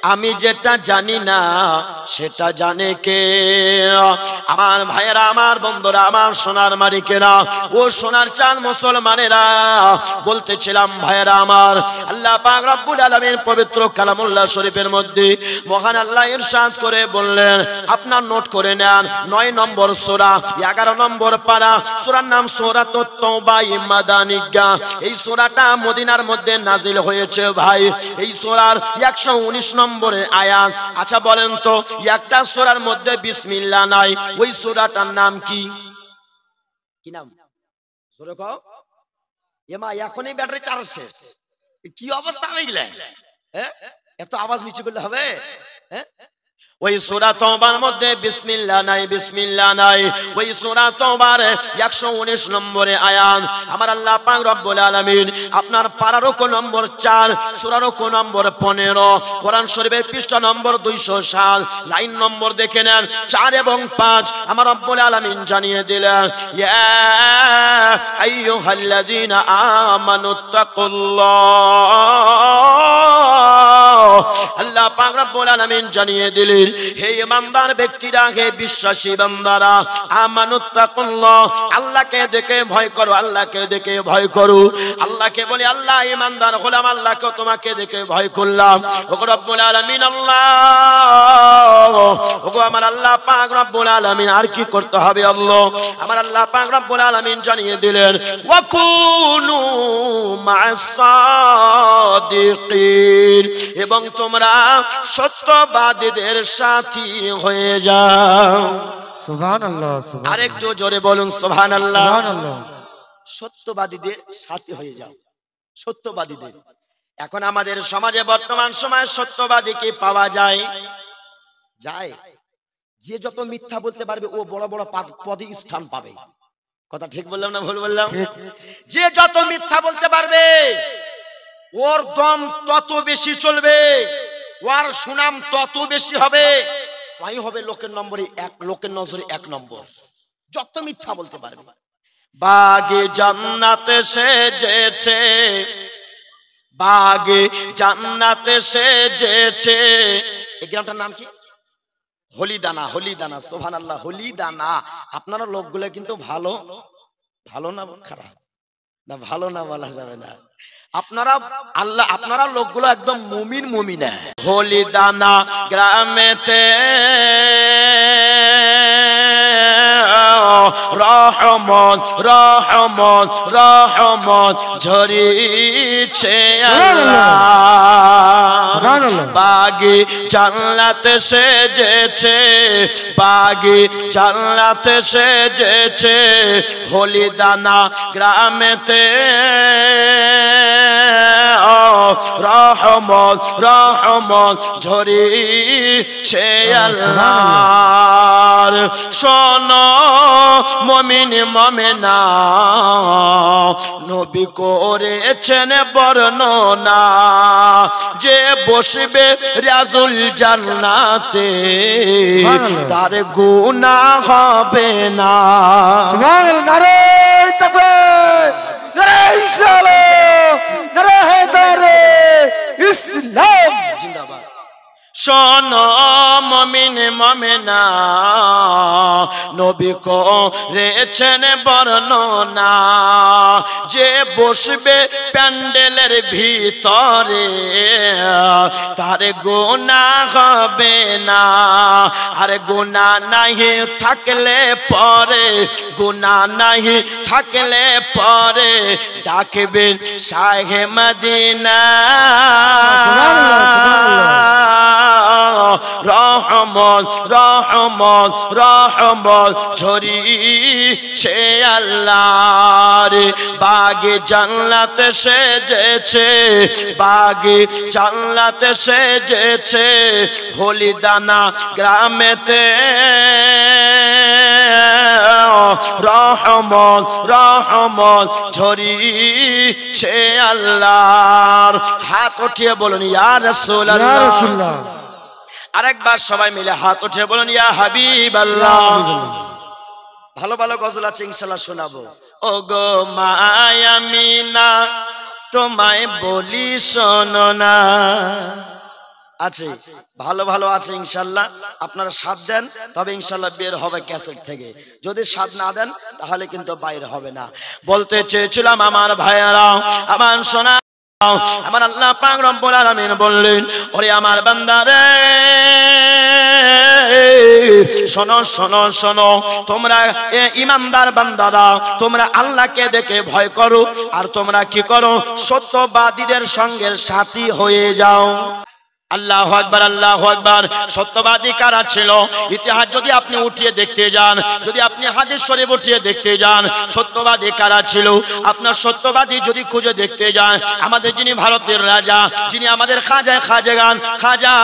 আমি যেটা জানি না সেটা জানে কে? আমার ভাইয়েরা, আমার বন্ধুরা, আমার সোনার মালিকেরা, ও সোনার চাঁদ মুসলমানেরা, বলতেছিলাম ভাইয়েরা আমার, আল্লাহ পাক রব্বুল আলামিন পবিত্র কালামুল্লাহ শরীফের মধ্যে মহান আল্লাহ ইরশাদ করে বললেন, আপনার নোট করে নেন, 9 নম্বর সূরা 11 নম্বর পারা, সূরার নাম সূরাতুত তাওবা মাদানিয়া। এই সূরাটা মদিনার মধ্যে নাজিল হয়েছে ভাই। এই সূরার 119 নম্বরের আয়াত। আচ্ছা বলেন তো, একটা সূরার মধ্যে বিসমিল্লাহ নাই, ওই সূরাটার নাম কি? কি নাম? জোরে কও। এমা এখনই ব্যাটারি চার্জ শেষ, কি অবস্থা হয়ে গেল? এত আওয়াজ নিচে করলে হবে? ওই সূরা তাওবার মধ্যে বিসমিল্লাহ নাই, বিসমিল্লাহ নাই। ওই সূরা তাওবার 119 নম্বরে আয়াত। আমার আল্লাহ পাক রব্বুল আলামিন আপনার পারার নম্বর 4, সূরার নম্বর 15, কোরআন শরীফের পৃষ্ঠা নম্বর 207, লাইন নম্বর দেখে নেন 4 এবং 5। আমার রব্বুল আলামিন জানিয়ে দিলেন, ইয়া আইয়ুহাল্লাযীনা আমানুত্তাকুল্লাহ। আল্লাহ পাক রব্বুল আলামিন জানিয়ে দিলেন, হে ইমানদার ব্যক্তিরা, হে বিশ্বাসী বান্দারা, আমানুত্তাকুল্লাহ, আল্লাহকে দেখে ভয় করো, আল্লাহকে দেখে ভয় করো। আল্লাহকে বলে আল্লাহ ইমানদার হলাম, আল্লাহকে তোমাকে দেখে ভয় করলাম। ওগো রব্বুল আলামিন আল্লাহ, ওগো আমার আল্লাহ পাক রব্বুল আলামিন, আর কি করতে হবে আল্লাহ? আমার আল্লাহ পাক রব্বুল আলামিন জানিয়ে দিলেন, ওয়াকুনু মা'আস সাদিকিন, এবং তোমরা সত্যবাদীদের সাথী হয়ে যাও। সুবহানাল্লাহ। আরেকটু জোরে বলুন সুবহানাল্লাহ। সুবহানাল্লাহ। সত্যবাদীদের সাথী হয়ে যাও, সত্যবাদীদের। এখন আমাদের সমাজে বর্তমান সময়ে সত্যবাদী কি পাওয়া যায়? যায়। যে যত মিথ্যা বলতে পারবে ও বড় বড় পদে স্থান পাবে। কথা ঠিক বললাম না ভুল বললাম? যে যত মিথ্যা বলতে পারবে ওর দম তত বেশি চলবে, ওর সুনাম তত বেশি হবে, ওই হবে লোকের নম্বরে এক, লোকের নজরে 1 নম্বর। যত মিথ্যা বলতে পারবে। বাগে জান্নাতে সেজেছে, বাগে জান্নাতে সেজেছে। এই গ্রামটার নাম কি? হলিদানা। হলিদানা, সুবহানাল্লাহ, হলিদানা। আপনারা লোকগুলো কিন্তু ভালো, ভালো না খারাপ না? ভালো না বলা যাবে না। আপনারা আল্লাহ, আপনারা লোকগুলো একদম মুমিন মুমিনা। হলিদানা গ্রামেতে রহমত রহমত রহমত ঝরিছে আল্লাহ। বাগে জান্নাতে সেজেছে, বাগে জান্নাতে সেজেছে, হলিদানা গ্রামেতে রহমত রহমত ঝরিছে আল্লাহর। শোনো মুমিন মুমিনা, নবী করেছেন বর্ণনা, যে বসবে রাজুল জান্নাতে তার গুনাহ হবে না। সুবহানাল্লাহ। নারে তাকবীর, নারে ইসলাম, নারে হায়দারে ইসলাম জিন্দাবাদ। শোনো মুমিন মুমিনা, নবী করেছেন বর্ণনা, যে বসবে প্যান্ডেলের ভিতরে তার গুনাহ হবে না। আর গুনাহ নাহি থাকলে পরে, গুনাহ নাহি থাকলে পরে ডাকবেন শাহে মদিনা। রহমত রহমত রহমত ঝরিছে আল্লাহর। বাগে জান্নাতে সেজেছে, বাগে জান্নাতে সেজেছে, হলিদানা গ্রামেতে রহমত রহমত ঝরিছে আল্লাহর। হাত উঠিয়ে বলুন ইয়া রাসূলুল্লাহ। আরেকবার সবাই মিলে হাত উঠে বলুন ইয়া হাবিবাল্লাহ। ভালো ভালো গজল আছে ইনশাআল্লাহ শোনাবো। ও গো মায়ামিনা, তোমায় বলি শোনো না, আছে, ভালো ভালো আছে ইনশাল্লাহ। আপনারা সাথ দেন তবে ইনশাল্লাহ বের হবে ক্যাসেট থেকে, যদি সাথ না দেন তাহলে কিন্তু বাইরে হবে না। বলতে চেয়েছিলাম আমার ভাইয়েরা, আমার সোনা, আমার আল্লাহ পাক রব্বুল আলামিন বললেন, ওরে আমার বান্দারে শোনো শোনো শোনো, তোমরা ইমানদার বান্দারা তোমরা আল্লাহকে দেখে ভয় করো, আর তোমরা কি করো, সত্যবাদীদের সঙ্গে সাথী হয়ে যাও। আল্লাহু আকবার, আল্লাহু আকবার। সত্যবাদী কারা ছিল? ইতিহাস যদি আপনি উঠিয়ে দেখতে যান, যদি আপনি হাদিস শরীফ উঠিয়ে দেখতে যান, সত্যবাদী কারা ছিল? আপনার সত্যবাদী যদি খুঁজে দেখতে যান, আমাদের যিনি ভারতের রাজা, যিনি আমাদের খাজাগান, খাজা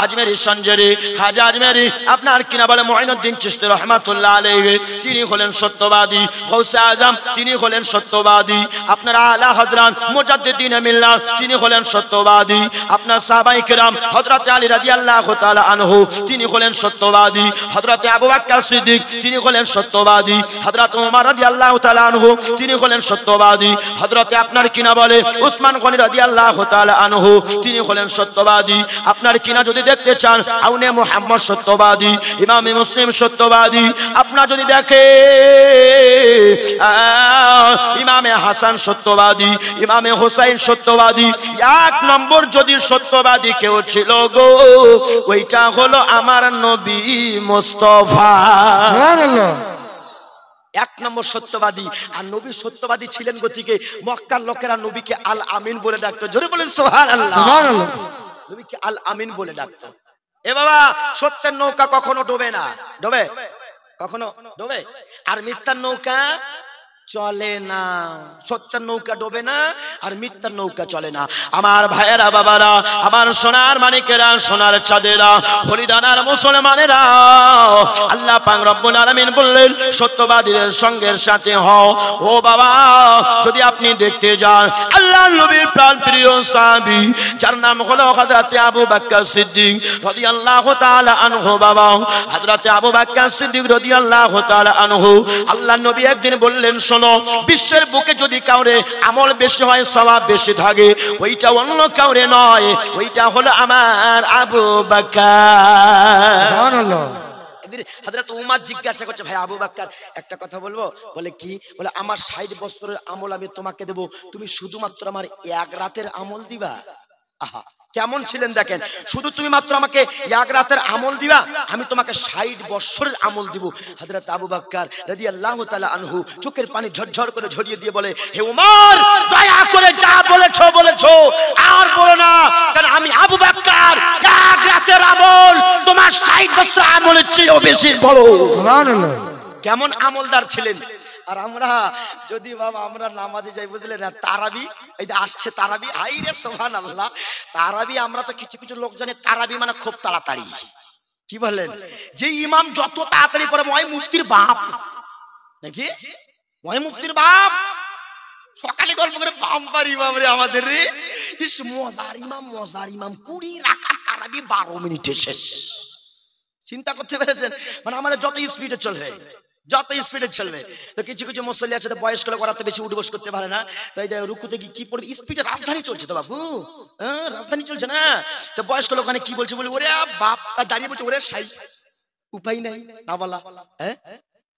আজমেরি সঞ্জরি, খাজা আজমেরি আপনার কিনা বলে মুঈনুদ্দিন চিশতি রহমাতুল্লাহ আলাইহি, তিনি হলেন সত্যবাদী। গৌসে আজম তিনি হলেন সত্যবাদী। আপনার আলা হযরত মুজাদ্দিদিন মিল্লাত তিনি হলেন সত্যবাদী। আপনার সাহাবায়ে কেরাম হযরত আলী রাদিয়াল্লাহু তাআলা আনহু তিনি হলেন সত্যবাদী। হযরত আবু বকর সিদ্দিক তিনি হলেন সত্যবাদী। হযরত ওমর রাদিয়াল্লাহু তাআলা আনহু তিনি হলেন সত্যবাদী। হযরত আপনার কিনা বলে উসমান গনি রাদিয়াল্লাহু তাআলা আনহু তিনি হলেন সত্যবাদী। আপনার কিনা যদি দেখতে চান আউনে মুহাম্মদ সত্যবাদী, ইমামে মুসলিম সত্যবাদী। আপনার যদি দেখে ইমামে হাসান সত্যবাদী, ইমামে হুসাইন সত্যবাদী। এক নম্বর যদি সত্যবাদী কেউ ছিল গো, ওইটা হলো আমার নবী মুস্তাফা। সুবহানাল্লাহ। এক নম্বর সত্যবাদী। আর নবী সত্যবাদী ছিলেন গতিকে মক্কার লোকেরা নবীকে আল আমিন বলে ডাকতো। জোরে বলেন সুবহানাল্লাহ। সুবহানাল্লাহ। নবীকে আল আমিন বলে ডাকতো। এ বাবা, সত্যের নৌকা কখনো ডোবে না। ডোবে? কখনো ডোবে? আর মিথ্যার নৌকা চলে না। সত্যের নৌকা ডোবে না, আর মিথ্যার নৌকা চলে না। আমার ভাইয়েরা, বাবারা, আমার সোনার মানিকেরা, সোনার চাঁদেরা, হরিদানার মুসলমানেরা, আল্লাহ পাক রব্বুল আলামিন বললেন সত্যবাদীদের সঙ্গের সাথে হও। ও বাবা, যদি আপনি দেখতে যান আল্লাহর নবীর প্রাণপ্রিয় সাহাবী যার নাম হলো হযরত আবু বকর সিদ্দিক রাদিয়াল্লাহু তাআলা আনহু। বাবা হযরত আবু বকর সিদ্দিক রাদিয়াল্লাহু তাআলা আনহু, আল্লাহর নবী একদিন বললেন, বিশ্বের বুকে যদি কাউরে আমল বেশি হয়, সওয়াব বেশি থাকে, ওইটা অন্য কাউরে নয়, ওইটা হলো আমার আবু বকর। সুবহানাল্লাহ। হযরত উমর জিজ্ঞাসা করছে, ভাই আবু বকর একটা কথা বলবো? বলে কি? বলে আমার 60 বছরের আমল আমি তোমাকে দেব, তুমি শুধুমাত্র আমার এক রাতের আমল দিবা। আহা, কেমন ছিলেন দেখেন। শুধু তুমি মাত্র আমাকে এক রাতের আমল দিবা, আমি তোমাকে 60 বছরের আমল দিব। হযরত আবু বকর রাদিয়াল্লাহু তাআলা আনহু চোখের পানি ঝরঝর করে ঝরিয়ে দিয়ে বলে, হে উমর, দয়া করে যা বলেছো বলেছো, আর বলো না, কারণ আমি আবু বকর এক রাতের আমল তোমার 60 বছরের আমলের চেয়েও বেশি বড়। সুবহানাল্লাহ। কেমন আমলদার ছিলেন। আর আমরা যদি বাবা আমরা নামাজে যাই, বুঝলেন না, তারাবি এই যে আসছে তারাবি, হাই রে সুবহানাল্লাহ। তারাবি আমরা তো কিছু কিছু লোক জানে তারাবি মানে খুব তাড়াতাড়ি। কি বলেন? যে ইমাম যত তাড়াতাড়ি পড়ে ওই মুফতির বাপ নাকি, ওই মুফতির বাপ। সকালে গল্প করে বাম্পার ইমাম রে আমাদের রে, ইস মজার ইমাম, মজার ইমাম। 20 রাকাত তারাবি 12 মিনিটে শেষ। চিন্তা করতে পেরেছেন? মানে আমাদের যত স্পিডে চলবে, যত স্পিডে চলবে। তো কিছু কিছু মুসল্লি আছে বয়স্ক লোক, ওরা তো বেশি উঠবস করতে পারে না, তাই রুকুতে কি পড়বে, স্পিডে রাজধানী চলছে তো বাবু, হ্যাঁ রাজধানী চলছে না। তো বয়স্ক লোক কি বলছে বলে, ওরে বাপ দাঁড়িয়ে বলছে, ওরে সাই উপায় নাই না বলা। হ্যাঁ,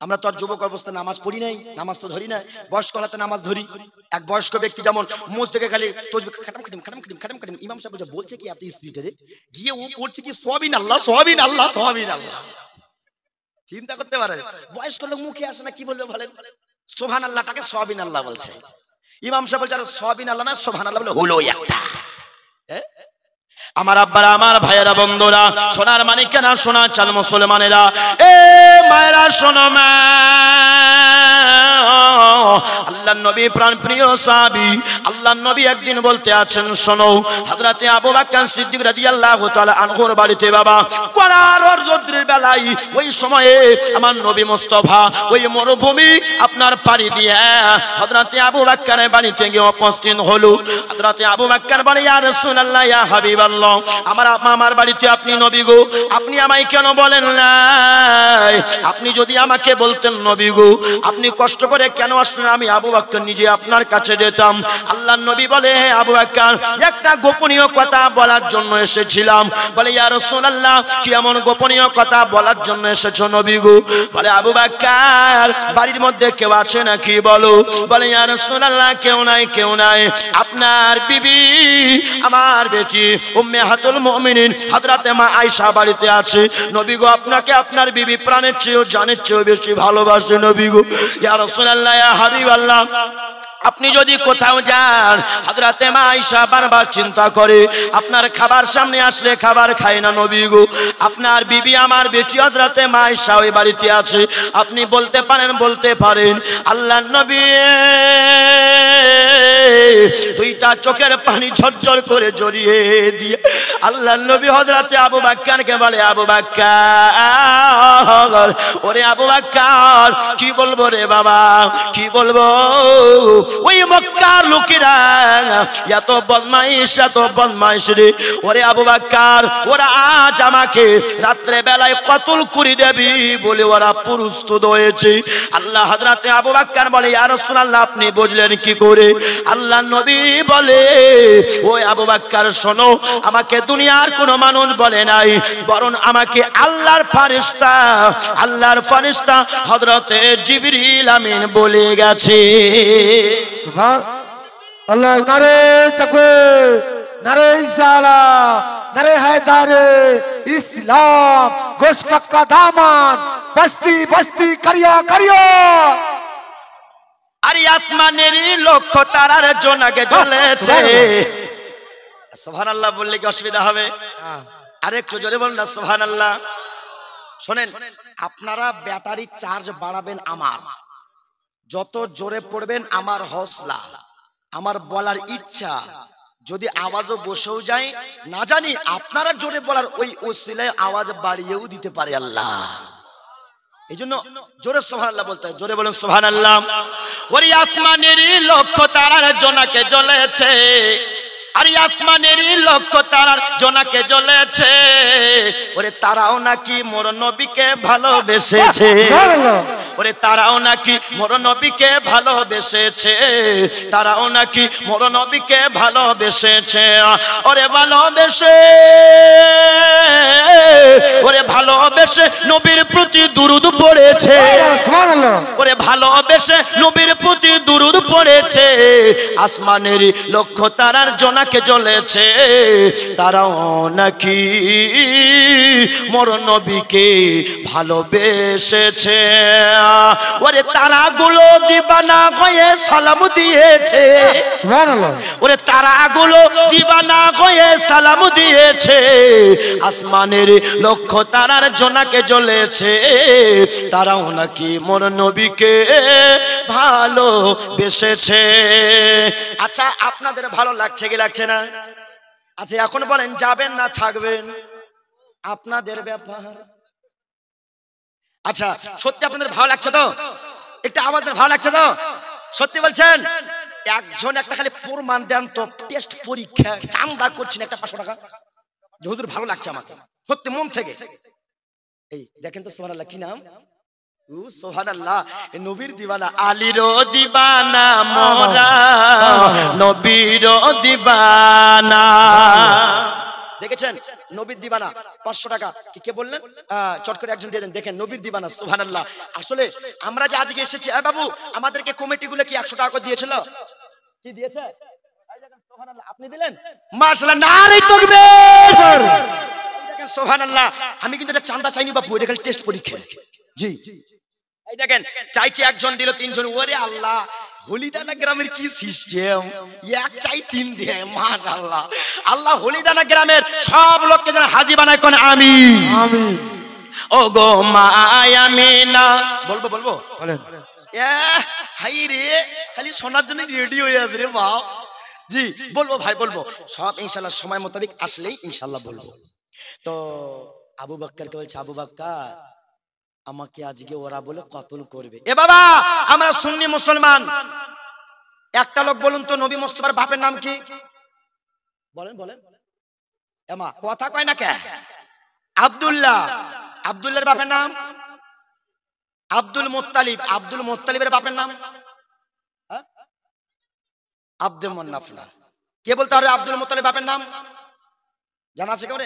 আমরা তো আর যুবক অবস্থায় নামাজ পড়ি নাই, নামাজ তো ধরি না। বয়স্ক হলাতে নামাজ ধরি। এক বয়স্ক ব্যক্তি যেমন মোজ থেকে খালি তসবিহ খাটাম খাটিম খাটাম খাটিম খাটাম খাটিম, ইমাম সাহেব বলছে কি এত স্পিডে রে, গিয়ে ও পড়ছে কি সুবহানাল্লাহ সুবহানাল্লাহ সুবহানাল্লাহ। চিন্তা করতে পারে বয়স্ক লোক মুখে আসে না, কি বলবে বলেন? সুবহানাল্লাহটাকে সুবহানাল্লাহ বলছে। ইমাম সাহেব বলছে সুবহানাল্লাহ না সুবহানাল্লাহ বলে হলো একটা। আমার আব্বারা, আমার ভাইয়েরা, বন্ধুরা, সোনার মানিকেরা, সোনার চাল মুসলমানেরা, এ মায়েরা শোনো মা, আল্লাহর নবী প্রাণপ্রিয় সাহাবী, আল্লাহর নবী একদিন বলতে আছেন, শোনো, হযরতে আবু বকর সিদ্দিক রাদিয়াল্লাহু তাআলা আনহুর বাড়িতে বাবা কড়ার রৌদ্রের বেলায় ওই সময়ে আমার নবী মুস্তাফা ওই মরুভূমি আপনার পাড়ি দিয়ে হযরতে আবু বকরের বাড়িতে গিয়ে উপস্থিত হলো। হযরতে আবু বকর বলে, ইয়া রাসূলুল্লাহ, ইয়া হাবিবাল্লাহ, আমার বাড়িতে আপনি নবী গো, আপনি আমায় কেন বলেন না? আপনি যদি আমাকে বলতেন নবী গো, আপনি কষ্ট করে কেন আসলেন? আমি আবু বকর নিজে আপনার কাছে যেতাম। আল্লাহর নবী বলে, আবু বকর একটা গোপনীয় কথা বলার জন্য এসেছিলাম। বলে, ইয়া রাসূলুল্লাহ, কি এমন গোপনীয় কথা বলার জন্য এসেছো নবী গো? বলে, আবু বকর বাড়ির মধ্যে কেউ আছে নাকি বলো? বলে, ইয়া রাসূলুল্লাহ, কেউ নাই, কেউ নাই। আপনার বিবি, আমার বেটি উম্মাহাতুল মুমিনিন হযরতে মা আয়েশা বাড়িতে আছে। নবী গো, আপনাকে আপনার বিবি প্রাণের চেয়েও জানের চেয়েও বেশি ভালোবাসে নবী গো। ইয়া রাসূলুল্লাহ, ইয়া হাবিবাল্লাহ, আপনি যদি কোথাও যান, হযরতে মা আয়েশা বারবার চিন্তা করে, আপনার খাবার সামনে আসলে খাবার খায় না নবী গো। আপনার বিবি, আমার বেটি হযরতে মা আয়েশা ওই বাড়িতে আছে। আপনি বলতে পারেন, বলতে পারেন। আল্লাহর নবী দুইটা চোখের পানি ঝরঝর করে জড়িয়ে দিয়ে আল্লাহর নবী হযরতে আবু বকরকে বলে, আবু বকর, ওরে আবু বকর, কি বলবো রে বাবা, কি বলবো? ওই মক্কার লোকেরা এত বদমাইশ, এত বদমাইশ রে। ওরে আবু বকর, ওরা আজ আমাকে রাত্রে বেলায় কতল করে দেবি বলে ওরা প্রস্তুত হয়েছে। আল্লাহ হযরতে আবু বকর বলে, ইয়া রাসূলুল্লাহ, আপনি বুঝলেন কি করে? আল্লাহ নবী বলে, ওই আবু বকর শোনো, আমাকে দুনিয়ার কোনো মানুষ বলে নাই, বরং আমাকে আল্লাহর ফেরেশতা, আল্লাহর ফেরেশতা হযরতে জিবরিল আমিন বলে গেছে। সুবহান আল্লাহ। নারে তাকবীর, নারে ইসলাম, নারে হায়দারে ইসলাম, গোশ পাক্কা দামান, বস্তি বস্তি করিয়া করিয়া। আর আসমানের লক্ষ্য তারার জোনাকে জ্বলেছে। সুবহানাল্লাহ বললে কি অসুবিধা হবে? আর একটু জোরে বলুন না সুবহানাল্লাহ। শোনেন, আপনারা ব্যাটারি চার্জ বাড়াবেন আমার, যত জোরে পড়বেন আমার হৌসলা, আমার বলার ইচ্ছা। যদি আওয়াজও বসেও যায়, না জানি আপনারা জোরে বলার ওই ওসিলায় আওয়াজ বাড়িয়েও দিতে পারে আল্লাহ। এই জন্য জোরে সুবহানাল্লাহ বলতে হয়। জোরে বলুন সুবহানাল্লাহ। ওরে আসমানের লক্ষ্য তারার জোনাকে জ্বলেছে, আর আসমানের লক্ষ্য তারার জোনাকে জ্বলেছে। ওরে তারাও নাকি মোর নবীকে ভালোবেসেছে। ওরে তারাও নাকি মোর নবীকে ভালোবেসেছে, তারাও নাকি মোর নবীকে ভালোবেসেছে। ওরে ভালোবেসে, ওরে ভালোবেসে নবীর প্রতি দুরূদ পড়েছে। সুবহানাল্লাহ। ওরে ভালোবেসে নবীর প্রতি দুরূদ পড়েছে। আসমানের লক্ষ্য তারার জোনাকে জ্বলেছে, তারাও নাকি মোর নবীকে ভালোবেসেছে। ওরে তারাগুলো দিবানা হয়ে সালাম দিয়েছে। সুবহানাল্লাহ। ওরে তারাগুলো দিবানা হয়ে সালাম দিয়েছে। আসমানের লক্ষ্য তারার জোনাকে জ্বলেছে, তারাও নাকি মোর নবীকে ভালোবেসেছে। আচ্ছা, আপনাদের ভালো লাগছে কি লাগছে না? আচ্ছা এখন বলেন, যাবেন না থাকবেন? আপনাদের ব্যাপার। আচ্ছা সত্যি আপনাদের ভালো লাগছে তো? একটা আওয়াজ দেন, ভালো লাগছে তো? সত্যি বলছেন? একজন একটা খালি প্রমাণ দেন তো, টেস্ট পরীক্ষা চান্দা করছেন একটা 500 টাকা, যে হুজুর ভালো লাগছে আমাকে সত্যি মন থেকে। এই দেখেন তো সুবহানাল্লাহ, কি নাম? সুবহানাল্লাহ, নবীর দিবানা, আলীর দিবানা মোরা, নবীর দিবানা। দেখেছেন নবীর দিবানা 500 টাকা। কে বললেন? চট করে একজন দিয়ে দেন। দেখেন নবীর দিবানা, সুবহানাল্লাহ। আসলে আমরা যে আজকে এসেছি, বাবু আমাদেরকে কমিটিগুলো কি 100 টাকা করে দিয়েছিল? কি দিয়েছে? সুবহানাল্লাহ, আপনি দিলেন? মাশাআল্লাহ, নারে তাকবীর। দেখেন সুবহানাল্লাহ, আমি কিন্তু এটা চাঁদা চাইনি বাপু, এটা খালি টেস্ট পরীক্ষা। জি এই দেখেন, চাইছে একজন দিল 3 জন। ওরে আল্লাহ, হলিদানা গ্রামের কি সিস্টেম, এক চাই 3 দেয়। মাশাআল্লাহ, আল্লাহ হলিদানা গ্রামের সব লোককে যেন হাজী বানায়। কোন আমিন আমিন। ও গো মায়ামিনা, বলবো বলবো বলেন। হাই রে, খালি শোনার জন্য রেডি হয়ে আছে রে বাপ। জি বলবো ভাই, বলবো সব ইনশাআল্লাহ সময় মোতাবেক আসলেই ইনশাআল্লাহ বলবো। তো আবু বকরকে বলছে, আবু বকর আমাকে আজকে ওরা বলে কতল করবে। এ বাবা, আমরা সুন্নি মুসলমান। একটা লোক বলুন তো, নবী মুস্তাফার বাপের নাম কি? বলেন বলেন। এমা কথা কয় না কে? আব্দুল্লাহ। আব্দুল্লাহর বাপের নাম আব্দুল মুত্তালিব। আব্দুল মুত্তালিবের বাপের নাম আব্দুল মুন্নাফ না। কে বলতে পারবে আব্দুল মুত্তালিব বাপের নাম? জানা আছে কেউ?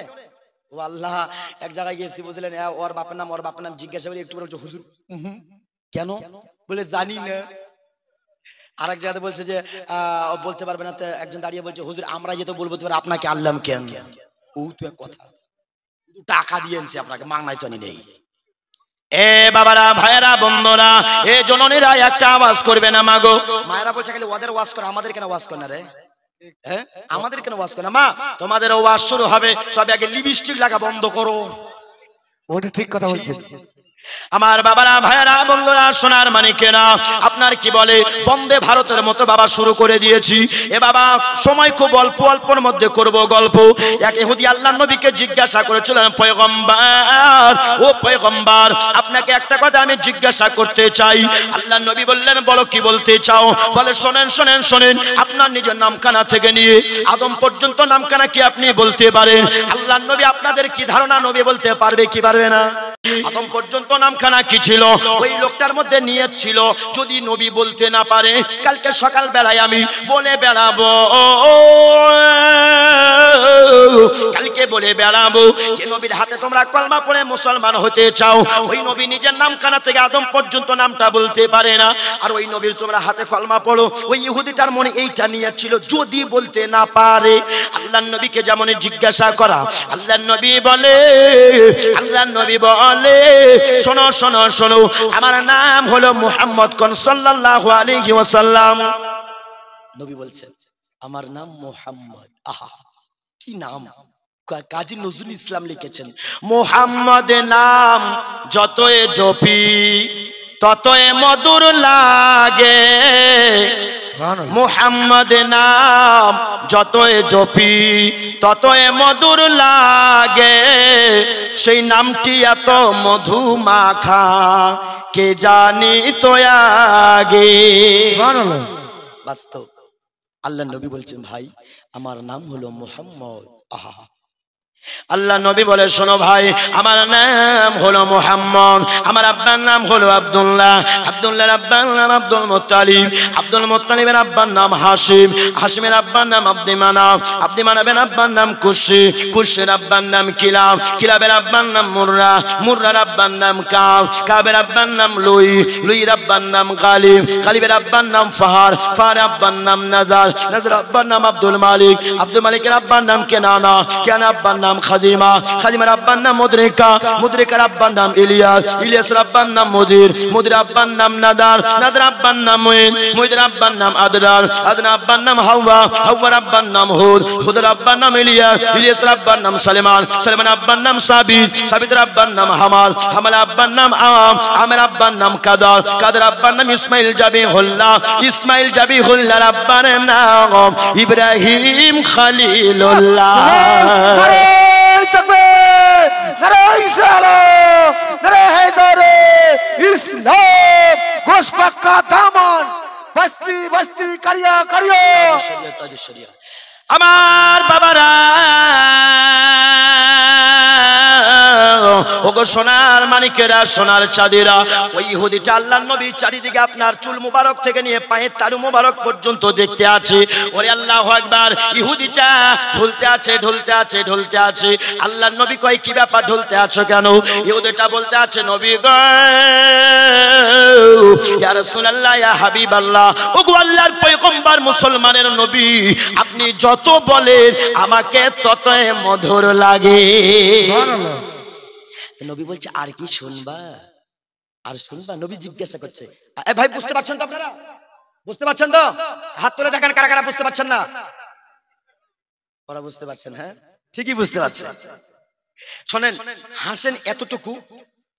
ও আল্লাহ, এক জায়গায় গেছি বুঝলেন, ওর বাপের নাম জিজ্ঞাসা করি, একটু বলছে হুজুর কেন, বলে জানি না। আরেক জায়গাতে বলছে যে বলতে পারবে না। একজন দাঁড়িয়ে বলছে হুজুর আমরা যেহেতু বলবো তো আপনাকে আনলাম কেন? ও তো এক কথা, টাকা দিয়েছি আপনাকে, মাংনাই তো আনি নেই। এ বাবারা, ভাইয়েরা, বন্ধুরা, এ জননীরা একটা আওয়াজ করবে না মাগো। মায়েরা বলছে খালি ওদের ওয়াজ করে, আমাদের কেন ওয়াজ করে না রে? হ্যাঁ, আমাদের কেন ওয়াজ করে না? মা, তোমাদের ওয়াজ শুরু হবে, তবে আগে লিপস্টিক লাগা বন্ধ করো। ওটা ঠিক কথা বলছেন। আমার বাবারা, ভাইয়েরা, বন্ধুরা, সোনার মানিকেরা, আপনার কি বলে বন্দে ভারতের মতো বাবা শুরু করে দিয়েছি। এ বাবা সময় খুব অল্প, অল্পর মধ্যে করব গল্প। এক ইহুদি আল্লাহর নবীকে জিজ্ঞাসা করেছিলেন, পয়গম্বর, ও পয়গম্বর, আপনাকে একটা কথা আমি জিজ্ঞাসা করতে চাই। আল্লাহর নবী বললেন, বলো কি বলতে চাও? বলে শোনেন শোনেন শোনেন, আপনার নিজের নামখানা থেকে নিয়ে আদম পর্যন্ত নামখানা কি আপনি বলতে পারেন? আল্লাহর নবী আপনাদের কি ধারণা, নবী বলতে পারবে কি পারবে না? আদম পর্যন্ত নামখানা কি ছিল? ওই লোকটার মধ্যে নিয়ত ছিল, যদি নবী বলতে না পারে কালকে সকাল বেলায় আমি বলে বেড়াবো, কালকে বলে বেড়াবো যে নবীর হাতে তোমরা কলমা পড়ে মুসলমান হতে চাও। ওই নবী নিজের নামখানা থেকে আদম পর্যন্ত নামটা বলতে পারে না, আর ওই নবীর তোমরা হাতে কলমা পড়ো। ওই ইহুদিটার মনে এইটা নিয়ত ছিল, যদি বলতে না পারে। আল্লাহর নবীকে যেমন জিজ্ঞাসা করা, আল্লাহর নবী বলে, আল্লাহর নবী বলে, শোনো শোনো শোনো, আমার নাম হলো মুহাম্মদ সাল্লাল্লাহু আলাইহি ওয়াসাল্লাম। নবী বলছেন আমার নাম মুহাম্মদ। আহা কি নাম! কাজী নজরুল ইসলাম লিখেছেন, মুহাম্মদ নাম যতই জপি ততই মধুর লাগে, মুহাম্মদ নাম যতই জপি ততই মধুর লাগে, সেই নামটি এত মধু মাখা কে জানি তো আগে। বাস্তব আল্লাহ নবী বলছেন, ভাই আমার নাম হলো মুহাম্মদ। আহা, আল্লাহ নবী বলে, শোনো ভাই, আমার নাম হলো মুহাম্মদ, আমার আব্বার নাম হলো আব্দুল্লাহ, আব্দুল্লাহর আব্বার নাম আব্দুল মুত্তালিব, আব্দুল মুত্তালিবের আব্বার নাম হাশিম, হাশিমের আব্বার নাম আব্দি মানাফ, আব্দি মানাফের আব্বার নাম কুশি, কুশির আব্বার নাম কিলাব, কিলাবের আব্বার নাম মুররা, মুররার আব্বার নাম কাব, কাবের আব্বার নাম লুই, লুইয়ের আব্বার নাম গালিব, গালিবের আব্বার নাম ফাহার, ফাহার আব্বার নাম নাজার, নাজার আব্বার নাম আব্দুল মালিক, আব্দুল মালিকের আব্বার নাম কেনানা, কেনা আব্বার নাম খাদিমা, খাদিমার আব্বার নাম মুদরিকা, মুদরিকার আব্বার নাম ইলিয়াস, ইলিয়াসের আব্বার নাম মুদির, মুদির আব্বার নাম নাদার, নাদার আব্বার নাম মুইন, মুইদের আব্বার নাম আদরার, আদরার আব্বার নাম হাওয়া, হাওয়ার আব্বার নাম হুদ, হুদের আব্বার নাম ইলিয়াস, ইলিয়াসের আব্বার নাম সালেমান, সালেমান আব্বার নাম সাবিত, সাবিতের আব্বার নাম হামাল, হামাল আব্বার নাম আম, আমের আব্বার নাম কাদার, কাদের আব্বার নাম ইসমাইল জাবিহুল্লাহ, ইসমাইল জাবিহুল্লাহর আব্বার নাম ইব্রাহিম খলিলুল্লাহ। ইসলাম গোশপাক্কা দামান বস্তি বস্তি করিয়া করিয়া। আমার বাবারা, ওগো সোনার মানিকেরা, সোনার চাঁদেরা, ওই ইহুদিটা আল্লাহর নবী চারিদিকে আপনার চুল মুবারক থেকে নিয়ে পায়ের তালু মুবারক পর্যন্ত দেখতে আছে। ওরে আল্লাহু আকবার, ইহুদিটা ঢুলতে আছে ঢুলতে আছে ঢুলতে আছে। আল্লাহর নবী কয় কি ব্যাপার, ঢুলতে আছো কেন? ইহুদিটা বলতে আছে, নবী গো ইয়া রাসূলুল্লাহ, ইয়া হাবিবাল্লাহ, ওগো আল্লাহর পয়গম্বর, মুসলমানের নবী, আপনি যত বলেন আমাকে ততই মধুর লাগে। নবী বলছে আর কি শুনবা, আর শুনবা? নবী জিজ্ঞাসা করছে, ভাই বুঝতে পারছেন তো আপনারা? বুঝতে পারছেন তো? হাত তুলে দেখেন কারা কারা বুঝতে পারছেন না। ওরা বুঝতে পারছেন? হ্যাঁ ঠিকই বুঝতে পারছেন। শোনেন, হাসেন এতটুকু,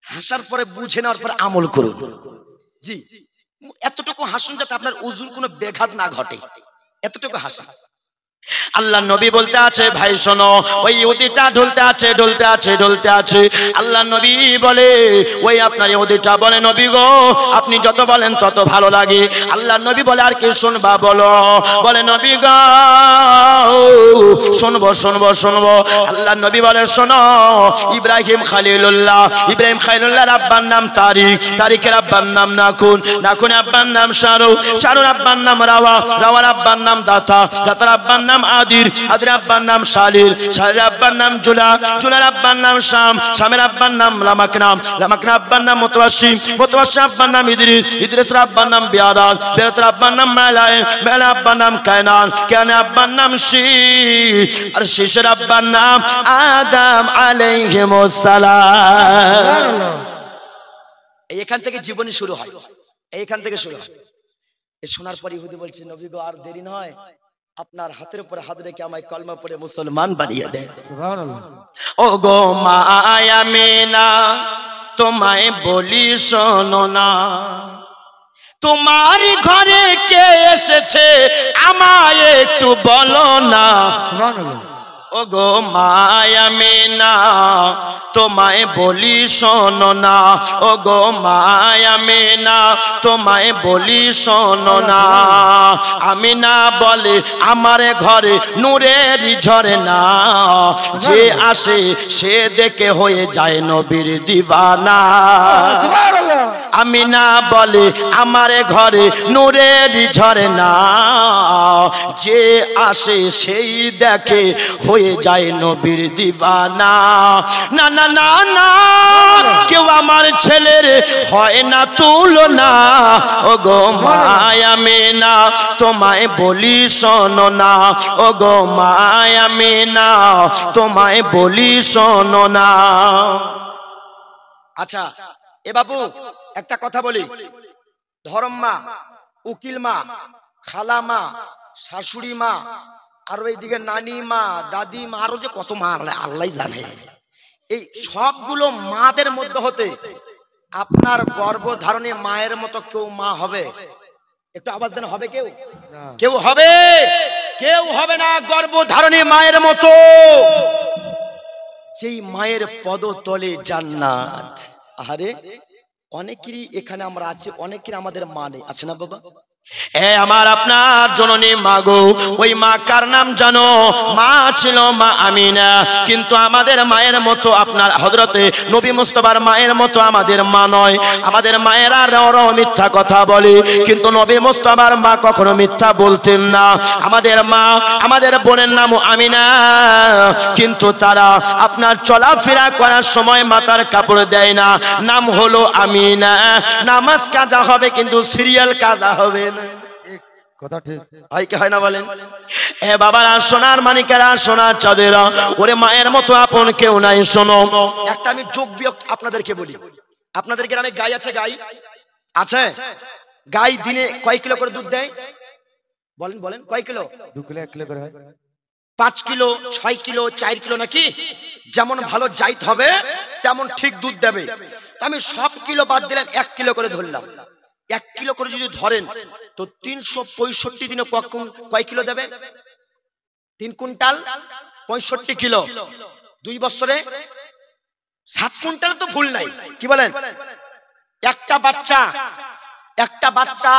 হাসার পরে বুঝে নেওয়ার পরে আমল করুন। জি, এতটুকু হাসুন যাতে আপনার উজুর কোনো ব্যাঘাত না ঘটে, এতটুকু হাসা। আল্লাহ নবী বলতে আছে, ভাই শোনো, ওই ইহুদিটা ঢুলতে আছে ঢুলতে আছে ঢুলতে আছে। আল্লাহ নবী বলে, ওই আপনার ইহুদিটা বলে, নবী গো আপনি যত বলেন তত ভালো লাগে। আল্লাহ নবী বলে, আর কি শুনবা বলো? বলে, নবী গো শুনবো শুনবো শুনবো। আল্লাহ নবী বলে, শোনো, ইব্রাহিম খালিলুল্লাহ, ইব্রাহিম খালিলুল্লাহর আব্বার নাম তারিক, তারিকের আব্বার নাম নাকুন, নাকুনের আব্বার নাম শারু, শারুর আব্বার নাম রাওয়া, রাওয়ার আব্বার নাম দাতা, দাতার আব্বার নাম আদির, আদির আব্বার নাম শালির, শালির আব্বার নাম জুলা, জুলার আব্বার নাম শাম, শামের আব্বার নাম লামাকনা, লামাকনা আব্বার নাম মুতওয়াসি, মুতওয়াসি আব্বার নাম ইদ্রিস, ইদ্রিসের আব্বার নাম বিয়াদাল, বিয়াদার আব্বার নাম মেলায়, মেলা আব্বার নাম কায়নান, কায়নান আব্বার নাম শীশ, আর শীশের আব্বার নাম আদম আলাইহিস সালাম। এইখান থেকে জীবনী শুরু হয়, এইখান থেকে শুরু হয়। এই শোনার পর ইহুদি বলছে, নবী গো আর দেরি নয়, আপনার হাতের উপরে হাত রেখে আমায় কলমা পড়ে মুসলমান বানিয়ে দেন। সুবহানাল্লাহ। ও গো মা আমিনা, তোমায় বলি শোনো না, তোমার ঘরে কে এসেছে আমায় একটু বলো না। সুবহানাল্লাহ। ও গো মা আমিনা, তোমায় বলি শোনো না, ও গো মা আমিনা, তোমায় বলি শোনো না। আমিনা বলে, আমার ঘরে নূরের ঝরনা, যে আসে সে দেখে হয়ে যায় নবীর দিওয়ানা। আমিনা বলে, আমার ঘরে নূরের ঝরনা, যে আসে সেই দেখে হয়ে যায় নবীর দিওয়ানা। না না না না, কেউ আমার ছেলের হয় না তুলনা, ও গো মা আমিনা, তোমায় বলি শোনো না, ও গো মা আমিনা, তোমায় বলি শোনো না। আচ্ছা এ বাবু একটা কথা বলি, ধরম মা, উকিল মা, খালা মা, শাশুড়ি মা, আর ওইদিকে নানি মা, দাদি মা, আরো যে কত মা আল্লাহ জানে, এই সবগুলো মাদের মধ্যে হতে আপনার গর্ভধারণে মায়ের মতো কেউ মা হবে? একটু আওয়াজ দেন, হবে কেউ? কেউ হবে? কেউ হবে না গর্ভধারণে মায়ের মতো। যেই মায়ের পদতলে জান্নাত। আরে অনেকেরই এখানে আমরা আছি, অনেকেরই আমাদের মা নেই, আছে না বাবা? আমার আপনার জননী মা গো, ওই মা কার নাম জানো? মা ছিল মা আমিনা। কিন্তু আমাদের মায়ের মতো আপনার হযরতে নবী মুস্তাফার মায়ের মতো আমাদের মা নয়। আমাদের মায়েরা রও মিথ্যা কথা বলে, কিন্তু নবী মুস্তাফার মা কখনো মিথ্যা বলতেন না। আমাদের মা, আমাদের বোনের নাম আমিনা, কিন্তু তারা আপনার চলাফেরা করার সময় মাথার কাপড় দেয় না, নাম হলো আমিনা। নামাজ কাজা হবে কিন্তু সিরিয়াল কাজা হবে না। কথা ঠিক হয় কি হয় না বলেন? এ বাবারা, সোনার মানিকেরা, সোনার চাঁদেরা, ওরে মায়ের মতো আপন কেউ নাই। শোনো, একটা আমি যোগ বিয়োগ আপনাদেরকে বলি। আপনাদের গ্রামে গাই আছে? গাই আছে? গাই দিনে কয় কিলো করে দুধ দেয়? বলেন বলেন, কয় কিলো? 2 কিলো 1 কিলো করে হয়। 5 কিলো, 6 কিলো, 4 কিলো নাকি? যেমন ভালো জাত হবে তেমন ঠিক দুধ দেবে। আমি সব কিলো বাদ দিলাম, 1 কিলো করে ধরলাম। 1 কিলো করে যদি ধরেন তো 365 দিনে কয় কিলো দেবে? 3 কুইন্টাল 65 কিলো। 2 বছরে 7 কুইন্টাল তো ভুল নাই, কি বলেন? একটা বাচ্চা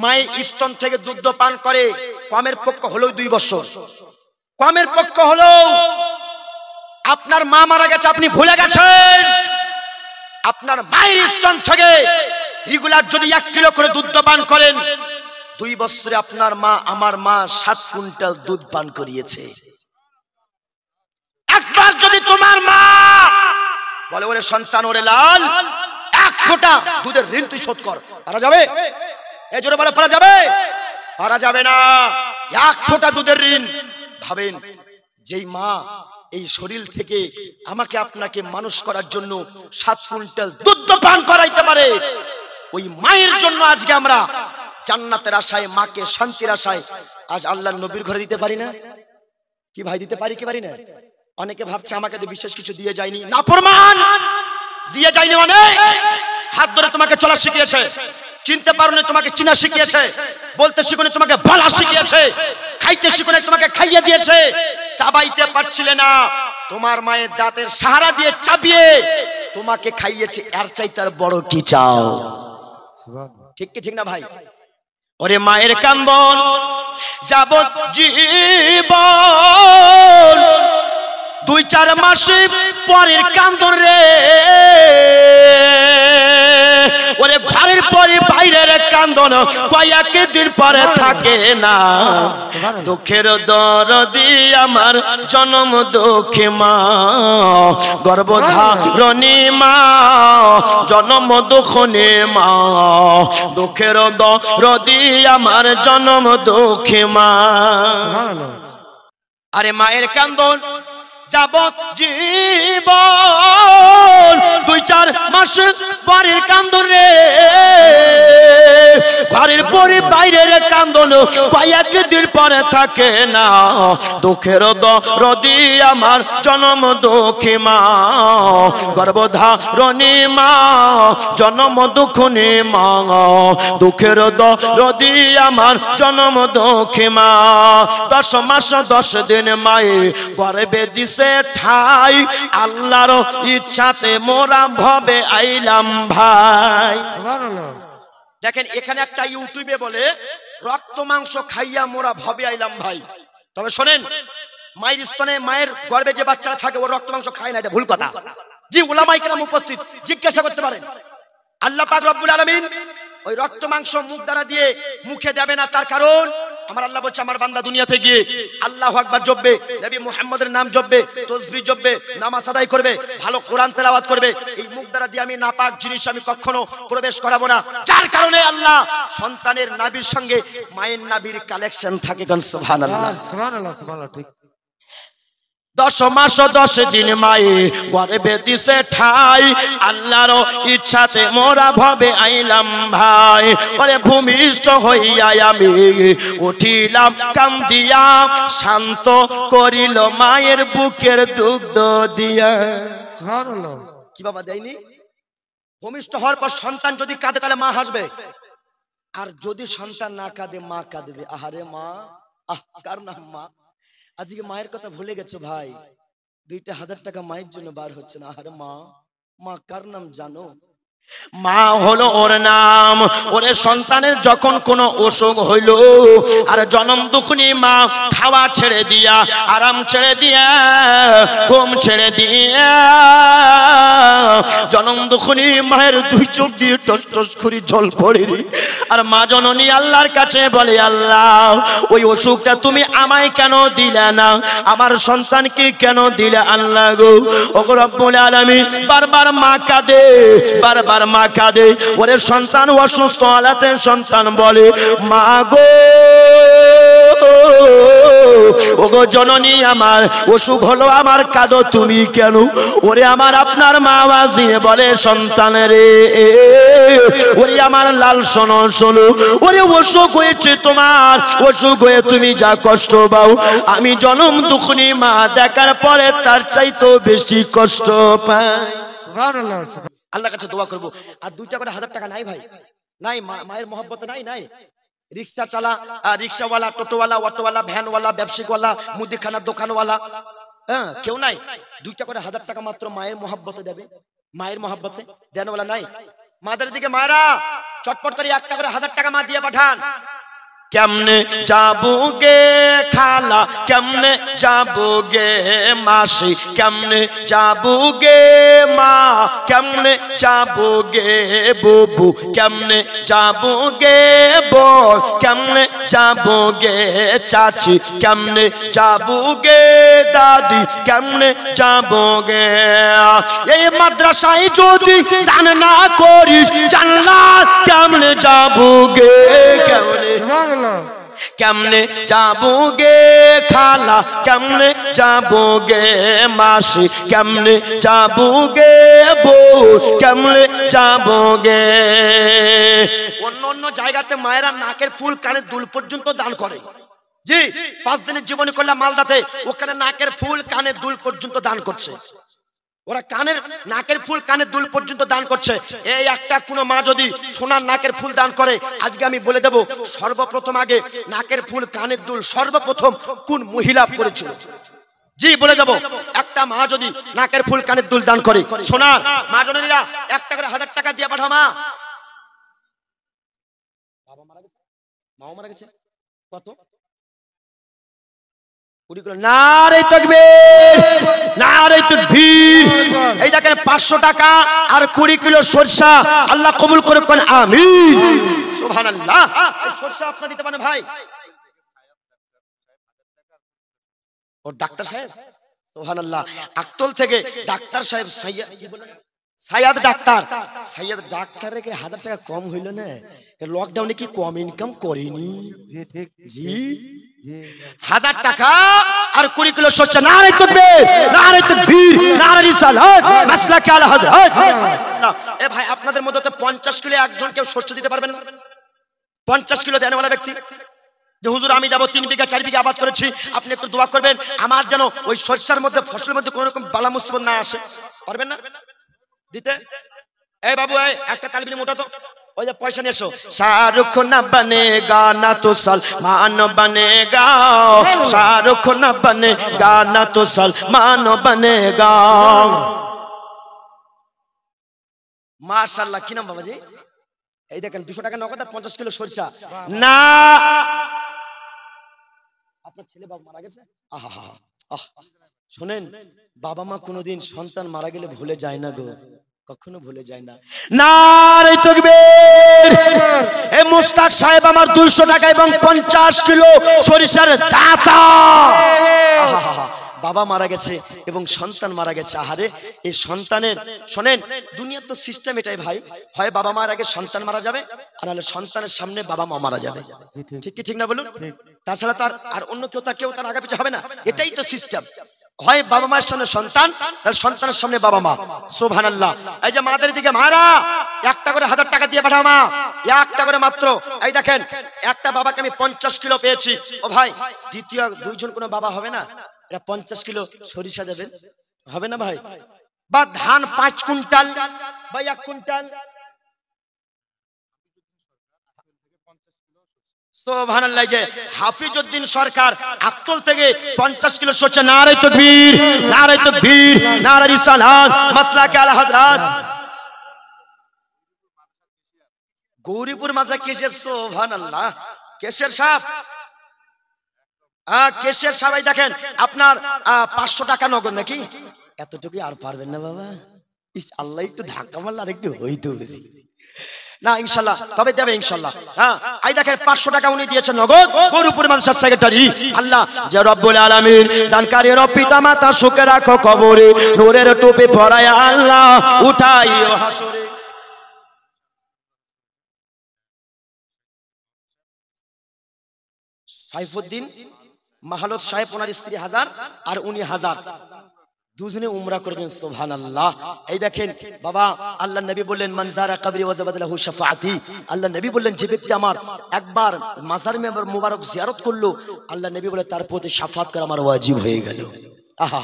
মায়ের স্তন থেকে দুধ পান করে, কমের পক্ষ হলেও 2 বছর, কমের পক্ষ হলেও। আপনার মা মারা গেছে, আপনি ভুলে গেছেন। আপনার মায়ের স্তন থেকে রেগুলার যদি 1 কিলো করে দুধ পান করেন, 2 বছরে আপনার মা, আমার মা 7 কুইন্টাল দুধ পান করিয়েছে। একবার যদি তোমার মা বলে, ওরে সন্তান, ওরে লাল, 1 ফোঁটা দুধের ঋণ তুই শোধ কর, পারা যাবে? এ জোরে বলে, পারা যাবে? পারা যাবে না। 1 ফোঁটা দুধের ঋণ। ভাবেন, যেই মা এই শরীর থেকে আমাকে আপনাকে মানুষ করার জন্য 7 কুইন্টাল দুধ পান করাইতে পারে, ওই মায়ের জন্য আজকে আমরা জান্নাতের আশায়, মাকে শান্তির আশায় আজ আল্লাহর নবীর ঘরে দিতে পারি না? কি ভাই, দিতে পারি কি পারি না? অনেকে ভাবছে আমাকে তো বিশেষ কিছু দিয়ে যায়নি। নাফরমান, দিয়ে যায়নি মানে হাত ধরে তোমাকে চলা শিখিয়েছে, চিনতে পারোনি তোমাকে চিনা শিখিয়েছে, বলতে শিখুনি তোমাকে বলা শিখিয়েছে, খাইতে শিখুনি তোমাকে খাইয়ে দিয়েছে, চাবাইতে পারছিলে না তোমার মায়ের দাঁতের সাহারা দিয়ে চাবিয়ে তোমাকে খাইয়েছে, এর চাইতে আর বড় কি চাও? ঠিক কি ঠিক না ভাই? ওরে মায়ের কান্দন যাবজ্জীবন, 2-4 মাস পরের কান্দন রে, ওরে ঘরের পরে বাইরের কান্দন কয়েকদিন পরে থাকে না। দুঃখের দরদি আমার জন্ম দুঃখী মা, গর্ভধারণী মা, জন্ম দুঃখী মা, দুঃখের দরদি আমার জন্ম দুঃখী মা। আরে মায়ের কান্দন যাবজ্জীবন, 2-4 মাস পরের কান্দন রে, ঘরের পরে বাইরের কান্দন কয়েকদিন পরে থাকে না। দুঃখের দরদি আমার জন্ম দুঃখী মা, গর্ভধারণী মা, জন্ম দুঃখী মা, দুঃখের দরদি আমার জন্ম দুঃখী মা। 10 মাস 10 দিন মায়ে গর্ভে দিছে ঠাই, আল্লাহর ইচ্ছাতে মোরা ভবে আইলাম ভাই। দেখেন এখানে একটা ইউটিউবে বলে রক্ত মাংস খাইয়া মোরা ভবে আইলাম ভাই। তবে শোনেন, মায়ের স্তনে মায়ের গর্ভে যে বাচ্চারা থাকে ও রক্ত মাংস খায় না, এটা ভুল কথা। জি উলামায়ে কেরাম উপস্থিত, জিজ্ঞাসা করতে পারেন। আল্লাহ পাক রব্বুল আলামিন ওই রক্ত মাংস মুখ দ্বারা দিয়ে মুখে দেবে না, তার কারণ আমার আল্লাহ বলছে আমার বান্দা দুনিয়াতে গিয়ে আল্লাহু আকবার জপবে, নবী মুহাম্মদের নাম জপবে, তাসবিহ জপবে, নামাজ আদায় করবে, ভালো কোরআন তেলাওয়াত করবে, এই মুখ দ্বারা দিয়ে আমি নাপাক জিনিস আমি কখনো প্রবেশ করাবো না। যার কারণে আল্লাহ সন্তানের নাভির সঙ্গে মায়ের নাভির কালেকশন থাকে। সুবহানাল্লাহ সুবহানাল্লাহ সুবহানাল্লাহ। ঠিক 10 মাস 10 দিন মায়ে গর্ভে দিছে ঠাই, আল্লাহর ইচ্ছাতে মোরা ভবে আইলাম ভাই। ওরে ভূমিষ্ঠ হইয়া আমি উঠিলাম কান্দিয়া, শান্ত করিল মায়ের বুকের দুগ্ধ দিয়া। সুবহানাল্লাহ। কি বাবা দেয়নি? ভূমিষ্ঠ হওয়ার পর সন্তান যদি কাঁদে তাহলে মা হাসবে, আর যদি সন্তান না কাঁদে মা কাঁদবে। আহারে মা, আহ কার নাম মা। আজকে মায়ের কথা ভুলে গেছো ভাই, 2,000 টাকা মায়ের জন্য বার হচ্ছে না। আরে মা, মা কার নাম জানো? মা হলো ওর নাম। ওরে সন্তানের যখন কোনো অসুখ হইল আর জনম দুঃখী মা খাওয়া ছেড়ে দিয়া, আরাম ছেড়ে দিয়া, ঘুম ছেড়ে দিয়া, জনম দুঃখী মায়ের 2 চোখ দিয়ে টস টস করে জল পড়ে। আর মা জননী আল্লাহর কাছে বলে, আল্লাহ ওই অসুখটা তুমি আমায় কেন দিলে না, আমার সন্তানকে কেন দিলে আল্লাহ গো। ওগো রব্বুল আলামিন, বারবার মা কাঁদে, বারবার মা কাঁদে। ওরে সন্তান অসুস্থ হালাতে সন্তান বলে, মা গো, ওগো জননী আমার অসুখ হলো, আমার কাঁদো তুমি কেন? ওরে আমার আপনার মা আওয়াজ দিয়ে বলে, সন্তান রে, ওরে আমার লাল শোনো শোনো, ওরে অসুখ হয়েছে তোমার, অসুখ হয়ে তুমি যা কষ্ট পাও, আমি জনম দুঃখী মা দেখার পরে তার চাইতেও বেশি কষ্ট পাই। সুবহানাল্লাহ। আল্লাহর কাছে দোয়া করবো। আর 2টা করে 1000 টাকা নাই ভাই, নাই মায়ের মহব্বতে নাই। নাই রিক্সা চালা, রিক্সাওয়ালা, টোটোওয়ালা, অটোওয়ালা, ভ্যানওয়ালা, ব্যবসায়িকওয়ালা, মুদিখানার দোকানওয়ালা, হ্যাঁ কেউ নাই। 2টা করে 1000 টাকা মাত্র মায়ের মহব্বতে দেবে, মায়ের মহব্বতে দেনওয়ালা নাই। মাদের দিকে মায়েরা চটপট করে 1টা করে 1000 টাকা মা দিয়ে পাঠান। কেমনে যাবোগে খালা, কেমনে যাবোগে মাসি, কেমনে যাবোগে মা, কেমনে যাবোগে বুবু, কেমনে যাবোগে বোন, কেমনে যাবোগে চাচি, কেমনে যাবোগে দাদি, কেমনে যাবোগে। এই মাদ্রাসায় যদি দান না করিস জান্নাত কেমনে যাবোগে, কেমনে যাবোগে খালা, কেমনে যাবোগে মাসি, কেমনে যাবোগে বউ, কেমনে যাবোগে। অন্য অন্য জায়গাতে মায়েরা নাকের ফুল কানের দুল পর্যন্ত দান করে। জি 5 দিনের জীবনী করলাম মালদাতে, ওখানে নাকের ফুল কানের দুল পর্যন্ত দান করছে। ওরা কানের নাকের ফুল কানের দুল পর্যন্ত দান করছে। এই একটা কোনো মা যদি সোনার নাকের ফুল দান করে, আজকে আমি বলে দেব সর্বপ্রথম আগে নাকের ফুল কানের দুল সর্বপ্রথম কোন মহিলা করেছিল। জি বলে দেব, একটা মা যদি নাকের ফুল কানের দুল দান করে, সোনার মা জননীরা একটা করে 1000 টাকা দিয়ে পাঠাও। মা বাবা মারা গেছে, মাও মারা গেছে, কত? নারে তাকবীর, নারে তাকবীর। এই দেখেন 500 টাকা আর 20 কিলো সরষা, আল্লাহ কবুল করে কোন আমিন সুবহানাল্লাহ। এই সরষা আপনি দিতে পারেন ভাই। ও ডাক্তার সাহেব সুবহানাল্লাহ, আকতল থেকে ডাক্তার সাহেব সাইয়্যাদ কি বলেন, সাইয়্যাদ ডাক্তার, সাইয়্যাদ ডাক্তারের কি 1000 টাকা কম হইল না? লকডাউনে কি কম ইনকাম করেনি? জি ঠিক জি 1000 টাকা আর 20 কিলো সরষা। নারে তাকবীর, নারে তাকবীর, নারে রিসালাত, মাসলাকে আলা হযরত। এ ভাই আপনাদের মধ্যে তো 50 কিলো একজন কেউ সরষা দিতে পারবেন না? 50 কিলো দেনওয়ালা ব্যক্তি যে হুজুর আমি যাব 3 বিঘা 4 বিঘা আবাদ করেছি, আপনি একটু দোয়া করবেন আমার যেন ওই সরষার মধ্যে ফসলের মধ্যে কোনো রকম বালা মুসিবত না আসে, পারবেন না দিতে? এই বাবু এই একটা তালিবির মোটা তো ওই যে পয়সা নিয়ে এসো। শাহরুখ না বনেগা না তো সলমান বনেগা, শাহরুখ না বনেগা না তো সলমান বনেগা। মাশাআল্লাহ, কি নাম বাবাজি? এই দেখেন 200 টাকা নগদ আর 50 কিলো সরষা। না আপনার ছেলে বাবা মারা গেছে? শোনেন, বাবা মা কোনোদিন সন্তান মারা গেলে ভুলে যায় না গো, কখনো ভুলে যায় না। নারে তাকবীর। এ মুস্তাক সাহেব আমার 200 টাকা এবং 50 কিলো সরিষার দাতা। বাবা মারা গেছে এবং সন্তান মারা গেছে। আহারে এই সন্তানের, শোনেন দুনিয়ার তো সিস্টেম এটাই ভাই, হয় বাবা মার আগে সন্তান মারা যাবে, আর নাহলে সন্তানের সামনে বাবা মা মারা যাবে। ঠিক কি ঠিক না বলুন? তাছাড়া আর অন্য কেউ তার আগে পিছে হবে না, এটাই তো সিস্টেম। হয় বাবা মায়ের সামনে সন্তান, তাহলে সন্তানের সামনে বাবা মা। সুবহানাল্লাহ। এই যে মাদের দিকে মারা একটা করে 1000 টাকা দিয়ে পাঠাও মা, একটা করে মাত্র। এই দেখেন একটা বাবাকে আমি 50 কিলো পেয়েছি। ও ভাই দ্বিতীয় দুইজন কোনো বাবা হবে না? এটা 50 কিলো সরিষা দেবেন, হবে না ভাই? বা ধান 5 কুইন্টাল বা 1 কুইন্টাল। সুবহানাল্লাহ। যে হাফিজউদ্দিন সরকার আকতল থেকে 50 কিলো সরষা। নারে তাকবীর, নারে তাকবীর, নারে রিসালাত, মাসলাকে আলা হযরত। গৌরীপুর মাঝা কেশের। সুবহানাল্লাহ। কেশের সাহেব, কেশের সাহেব দেখেন আপনার 500 টাকা নগদ নাকি? এতটুকু আর পারবেন না বাবা? আল্লাহ একটু ধাক্কা মারলে আর একটু হইতো বেশি না, ইনশাআল্লাহ তবে দেবে ইনশাআল্লাহ। হ্যাঁ এই দেখেন 500 টাকা উনি দিয়েছেন নগদ, গৌরীপুর মাদ্রাসার সেক্রেটারি। আল্লাহ যে রব্বুল আলামিন দানকারী রব পিতা মাতা সুখে রাখো কবরে, নূরের টুপি পরায় আল্লাহ উঠাইও হাসরে। সাইফুদ্দিন মাহালত সাহেব, ওনার স্ত্রী 1000 আর উনি 1000, দুজনে উমরা করেছেন। সুবহানাল্লাহ। এই দেখেন বাবা, আল্লাহ নবী বললেন মান যারা কবরি ওয়াজাবাত লাহু শাফাআতি। আল্লাহ নবী বললেন যে ব্যক্তি আমার একবার মাজার মুবারক জিয়ারত করলো, আল্লাহ নবী বলে তার প্রতি শাফাত করা আমার ওয়াজিব হয়ে গেল। আহা,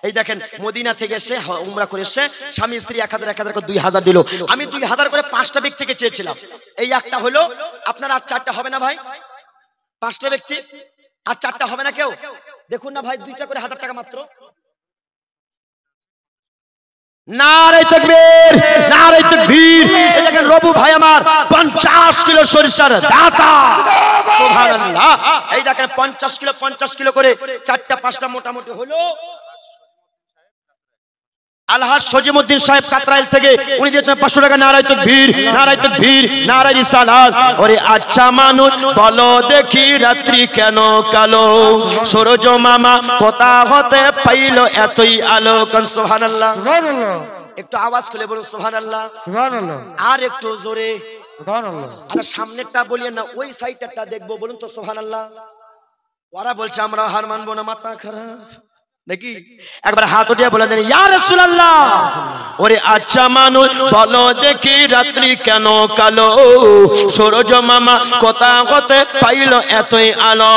এই দেখেন মদিনা থেকে এসে উমরা করে এসে স্বামী স্ত্রী 1000 করে 2000 দিল। আমি 2000 করে 5টা ব্যক্তি থেকে চেয়েছিলাম, এই একটা হলো, আপনার আর 4টা হবে না ভাই? 5টা ব্যক্তি আর 4টা হবে না কেউ? দেখুন না ভাই, 2টা করে 1000 টাকা মাত্র। নারে তাকবীর, নারে তাকবীর। এই দেখেন রবু ভাই আমার 50 কিলো সরিষার দাতা। সুবহানাল্লাহ। এই দেখেন 50 কিলো করে 4টা 5টা মোটামুটি হলো। আলহাজ সজিমউদ্দিন সাহেব কাকরাইল থেকে উনি দিয়েছেন 500 টাকা। নারে তাকবীর, নারে তাকবীর, নারে রিসালাত। ওরে আচ্ছা মানুষ বলো দেখি রাত্রি কেন কালো, সূরজ মামা কোথা হতে পাইলো এতই আলো। কোন সুবহানাল্লাহ, সুবহানাল্লাহ। একটু আওয়াজ খুলে বলুন সুবহানাল্লাহ, সুবহানাল্লাহ। আর একটু জোরে সুবহানাল্লাহ। আরে সামনেরটা বলিয়ে না, ওই সাইডটা দেখবো, বলুন তো সুবহানাল্লাহ। ওরা বলছে আমরা হার মানবো না, মাথা খারাপ নাকি? একবার হাত উঠিয়ে বলে দেন ইয়া রাসূলুল্লাহ ওরে আচ্ছা মানুষ বলো দেখি রাত্রি কেন কালো সূরজ মামা কোথা হতে পাইল এতই আলো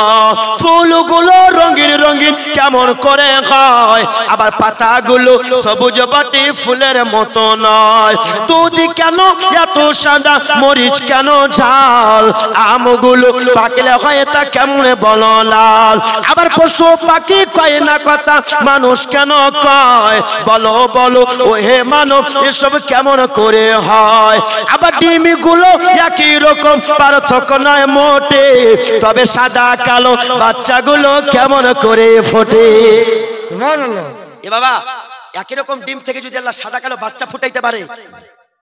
ফুলগুলো রঙিন রঙিন কেমন করে হয় আবার পাতাগুলো সবুজ বাটি ফুলের মতো নয় দুধ কেন এত সাদা মরিচ কেন ঝাল আমগুলো পাকলে হয় তা কেমন বলো লাল আবার পশু পাখি কয় না কথা মানুষ কেন কয় বলো বলো ও হে মানব এসব কেমন করে হয় আবার ডিমগুলো একই রকম পার্থক্য নয় মোটে তবে সাদা কালো বাচ্চাগুলো কেমন করে ফোটে সুবহানাল্লাহ। এ বাবা একই রকম ডিম থেকে যদি আল্লাহ সাদা কালো বাচ্চা ফুটাইতে পারে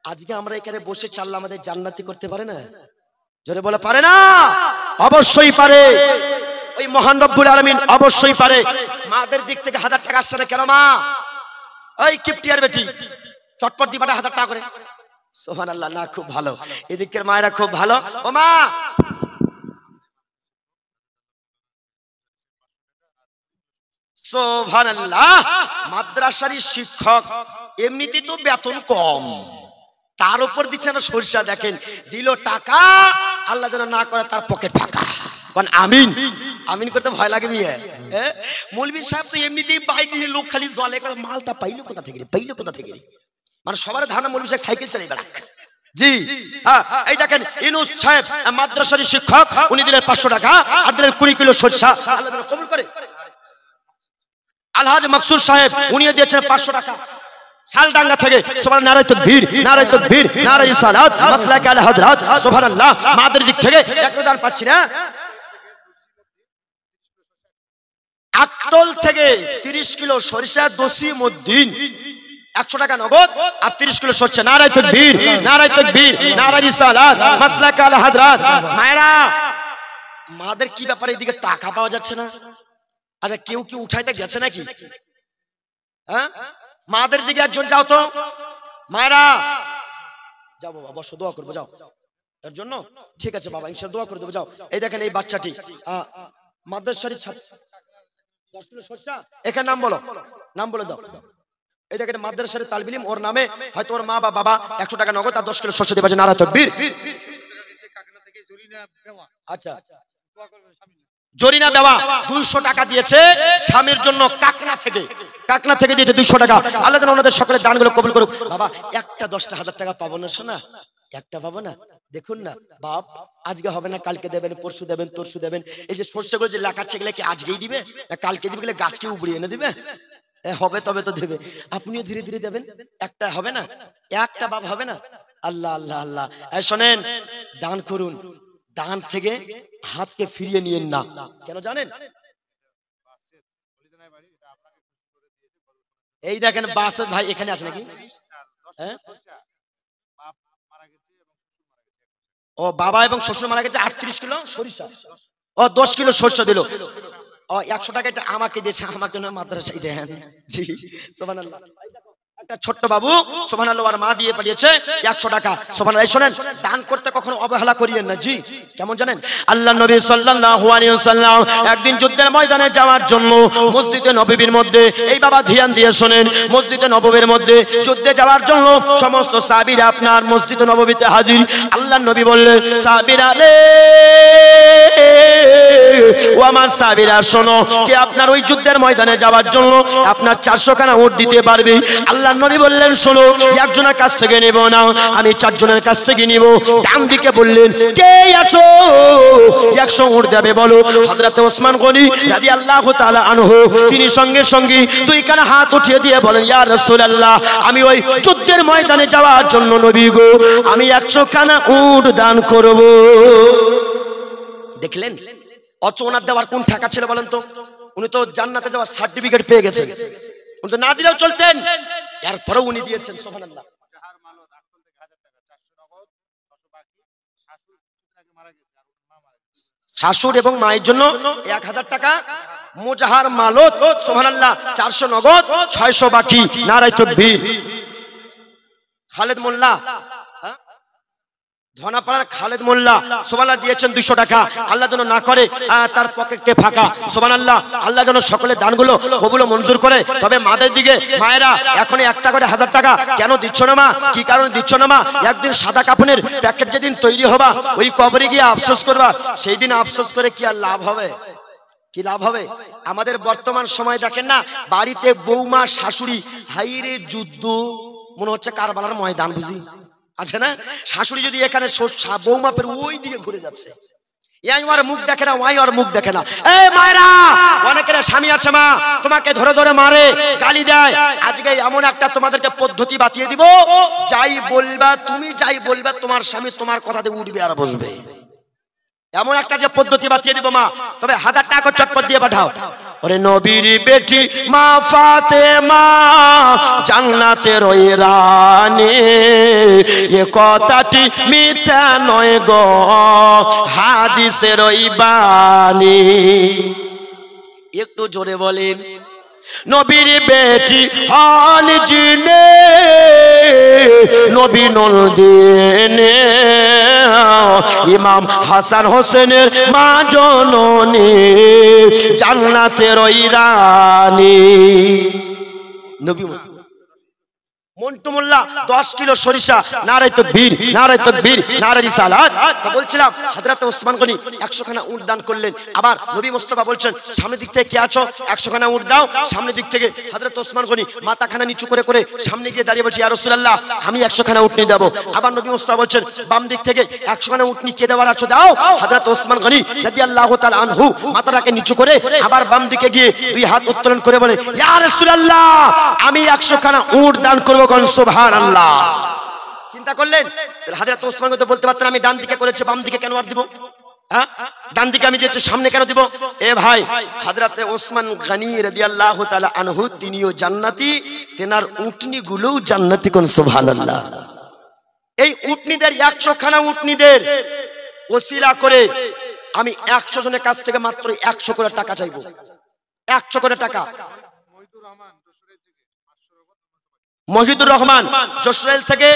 আজকে আমরা এখানে বসে চাল্লা আমাদের জান্নাতি করতে পারে না জোরে বলে পারে না অবশ্যই পারে ওই মহান রব্বুল আলামিন অবশ্যই পারে মাদের দিক থেকে 1000 টাকা আসছে না কেন মা ওই কিপটিয়ার বেটি চটপট দিবাটা 1000 টাকা করে সুবহানাল্লাহ না খুব ভালো এদিকের মায়েরা খুব ভালো ও মা সুবহানাল্লাহ মাদ্রাসারই শিক্ষক এমনিতেই তো বেতন কম তার উপর দিচ্ছে না সরিষা দেখেন দিল টাকা আল্লাহ যেন না করে তার পকেট ফাঁকা কোন আমিন আমিন করতে ভয় লাগে মিয়া মৌলভী সাহেব তো এমনিতেই বাইক নিয়ে লোক খালি জলে মালটা পাইলো কোথা থেকে রে মানে সবার ধারণা মৌলভী সাহেব সাইকেল চালিয়ে বেড়াক জি হ্যাঁ এই দেখেন ইউনুস সাহেব মাদ্রাসারই শিক্ষক উনি দিলেন 500 টাকা আর দিলেন 20 কিলো সরিষা আল্লাহ যেন কবুল করে আলহাজ মাকসুদ সাহেব উনিও দিয়েছেন 500 টাকা শালডাঙ্গা থেকে সুবহান নারায়ে তাকবীর নারায়ে সালাত মাসলাক আল হযরত সুবহানাল্লাহ মাদের দিক থেকে একটা দান পাচ্ছি না আকতল থেকে 30 কিলো সরিষা দসিমউদ্দিন 100 টাকা নগদ আর 30 কিলো সরিষা নারায়ে তাকবীর নারায়ে সালাত মাসলাক আল হযরত মায়েরা মাদের কি ব্যাপারে এদিকে টাকা পাওয়া যাচ্ছে না আচ্ছা কেউ কি উঠাইতে গেছে নাকি হ্যাঁ মাদের দিকে একজন যাও তো মায়েরা যাও বাবা বসো দোয়া করবো যাও এর জন্য ঠিক আছে বাবা ইনশাআল্লাহ দোয়া করে দেবো যাও এই দেখেন এই বাচ্চাটি মাদ্রাসার ছাত্র 10 কিলো সরষা এখানে নাম বলে দাও এই দেখেন মাদ্রাসার তালিব ইলম ওর নামে হয়তো ওর মা বা বাবা 100 টাকা নগদ আর 10 কিলো সরষা দেবে নারায়ে তাকবীর আচ্ছা জরিনা বেওয়া 200 টাকা দিয়েছে স্বামীর জন্য কাকনা থেকে দিয়েছে 200 টাকা আল্লাহ যেন ওনাদের সকলের দানগুলো কবুল করুক বাবা একটা 10,000 টাকা পাবো না শোনা একটা পাবো না দেখুন না বাপ আজকে হবে না কালকে দেবেন পরশু দেবেন তরশু দেবেন এই যে সরষেগুলো যে লাগাচ্ছে গেলে কি আজকেই দিবে না কালকে দিবে গেলে গাছকে উপড়িয়ে এনে দিবে হবে তবে তো দেবে আপনিও ধীরে ধীরে দেবেন একটা হবে না একটা বাপ হবে না আল্লাহ আল্লাহ আল্লাহ শোনেন দান করুন দান থেকে হাতকে ফিরিয়ে নিয়েন না কেন জানেন এই দেখেন বাসের ভাই এখানে আসে নাকি ও বাবা এবং শ্বশুর মারা গেছে 38 কিলো সরিষা ও 10 কিলো সরিষা দিল ও 100 টাকা এটা আমাকে দিয়েছে আমাকে না মাদ্রাসায় দেন জি সুবহানাল্লাহ একটা ছোট্ট বাবু সুবহানাল্লাহ আর মা দিয়ে পাঠিয়েছে 100 টাকা সুবহানাল্লাহ শুনেন দান করতে কখনো অবহেলা করিয়েন না জি কেমন জানেন আল্লাহর নবী সাল্লাল্লাহু আলাইহি ওয়াসাল্লাম একদিন যুদ্ধের ময়দানে যাওয়ার জন্য মসজিদে নববীর মধ্যে এই বাবা ধ্যান দিয়ে শুনেন মসজিদে নববীর মধ্যে যুদ্ধে যাওয়ার জন্য সমস্ত সাহাবীরা আপনার মসজিদে নববীতে হাজির আল্লাহর নবী বললেন সাহাবীরা রে ও আমার সাহাবীরা শোনো কে আপনার ওই যুদ্ধের ময়দানে যাওয়ার জন্য আপনার 400 খানা উট দিতে পারবে আল্লাহর নবী বললেন শোনো একজনের কাছ থেকে নেব না আমি 4 জনের কাছ থেকে নিব ডান দিকে বললেন কে আছো 100 উট দেবে বলো হযরত ওসমান গনি রাদিয়াল্লাহু তাআলা আনহু তিনি সঙ্গে সঙ্গে 2 খানা হাত উঠিয়ে দিয়ে বলেন ইয়া রাসূলুল্লাহ আমি ওই যুদ্ধের ময়দানে যাওয়ার জন্য নবী গো আমি 100 খানা উট দান করব দেখলেন অচনার দেওয়ার কোন ঠাকা ছিল বলেন তো উনি তো জান্নাতে যাওয়ার সার্টিফিকেট পেয়ে গেছেন উনি তো না দিলেও চলতেন এরপরেও উনি দিয়েছেন সুবহানাল্লাহ শাশুড় এবং মায়ের জন্য 1000 টাকা মুজাহার মালত সুবহানাল্লাহ 400 নগদ 600 বাকি নারায়ে তাকবীর খালেদ মোল্লা ধনাপাড়ার খালেদ মোল্লা সুবহানাল্লাহ দিয়েছেন 200 টাকা। আল্লাহ যেন না করে তার পকেটে ফাঁকা। সুবহানাল্লাহ, আল্লাহ যেন সকলের দানগুলো কবুল ও মঞ্জুর করে। তবে মাদের দিকে মায়েরা এখনই একটা করে 1000 টাকা কেন দিচ্ছ না মা? কি কারণে দিচ্ছ না মা? একদিন সাদা কাফনের প্যাকেট যেদিন তৈরি হবা, ওই কবরে গিয়ে আফসোস করবা, সেই দিন আফসোস করে কি আর লাভ হবে? কি লাভ হবে? আমাদের বর্তমান সময় দেখেন না, বাড়িতে বৌমা শাশুড়ি হাইরে যুদ্ধ, মনে হচ্ছে কারবালার ময়দান বুঝি আছে না? শাশুড়ি যদি এখানে বৌমা পের ওই দিকে ঘুরে যাচ্ছে, এই ওর মুখ দেখে না, ওই ওর মুখ দেখে না। এই মায়েরা, অনেকের স্বামী আছে মা, তোমাকে ধরে ধরে মারে, গালি দেয়। আজকে এমন একটা তোমাদেরকে পদ্ধতি বাতিয়ে দিব, যাই বলবা তুমি, যাই বলবা তোমার স্বামী তোমার কথাতে উঠবে আর বসবে। এমন একটা যে পদ্ধতি বাতিয়ে দিব মা, তবে 1000 টাকা চটপট দিয়ে পাঠাও। ওরে নবীর বেটি মা ফাতেমা জান্নাতের ওই রানী, এ কথাটি মিথ্যা নয় গো, হাদিসের ওই বাণী। একটু জোরে বলেন। নবীর বেটি হল জিনে নবী নন্দিনে, ইমাম হাসান হোসেনের মা জননী জান্নাতের ওই রানী। নবী মন্টু মোল্লা 10 কিলো সরিষা, নারায়ে তাকবীর, নারায়ে তাকবীর, নারায়ে রিসালাত। তো বলছিলাম হযরত ওসমান গনি 100 খানা উট দান করলেন। আবার নবী মুস্তাফা বলছেন সামনের দিক থেকে কে আছো 100 খানা উট দাও। সামনের দিক থেকে হযরত ওসমান গনি মাথাখানা নিচু করে করে সামনে গিয়ে দাঁড়িয়ে বলছে ইয়া রাসূলুল্লাহ আমি 100 খানা উট নিয়ে দেব। আবার নবী মুস্তাফা বলছেন বাম দিক থেকে 100 খানা উট নিয়ে কে দেওয়ার আছো দাও। হযরত ওসমান গনি রাদিয়াল্লাহু তাআলা আনহু মাথাটাকে নিচু করে আবার বাম দিকে গিয়ে দুই হাত উত্তোলন করে বলে ইয়া রাসূলুল্লাহ আমি 100 খানা উট দান করব। সুবহানাল্লাহ। চিন্তা করলেন হযরত ওসমান গনি তো বলতে পারতেন আমি ডান দিকে করেছি, বাম দিকে কেন আর দিব? হ্যাঁ, ডান দিকে আমি দিয়েছি, সামনে কেন দিব? এ ভাই, হযরত ওসমান গনি রাদিয়াল্লাহু তাআলা আনহু তিনিও জান্নাতি, তেনার উটনি গুলোও জান্নাতি। কোন সুবহানাল্লাহ। এই উটনিদের 100 খানা উটনিদের ওসিলা করে আমি 100 জনের কাছ থেকে মাত্র 100 করে টাকা চাইবো। 100 করে টাকা। মহিদুর রহমান যশোরেল থেকে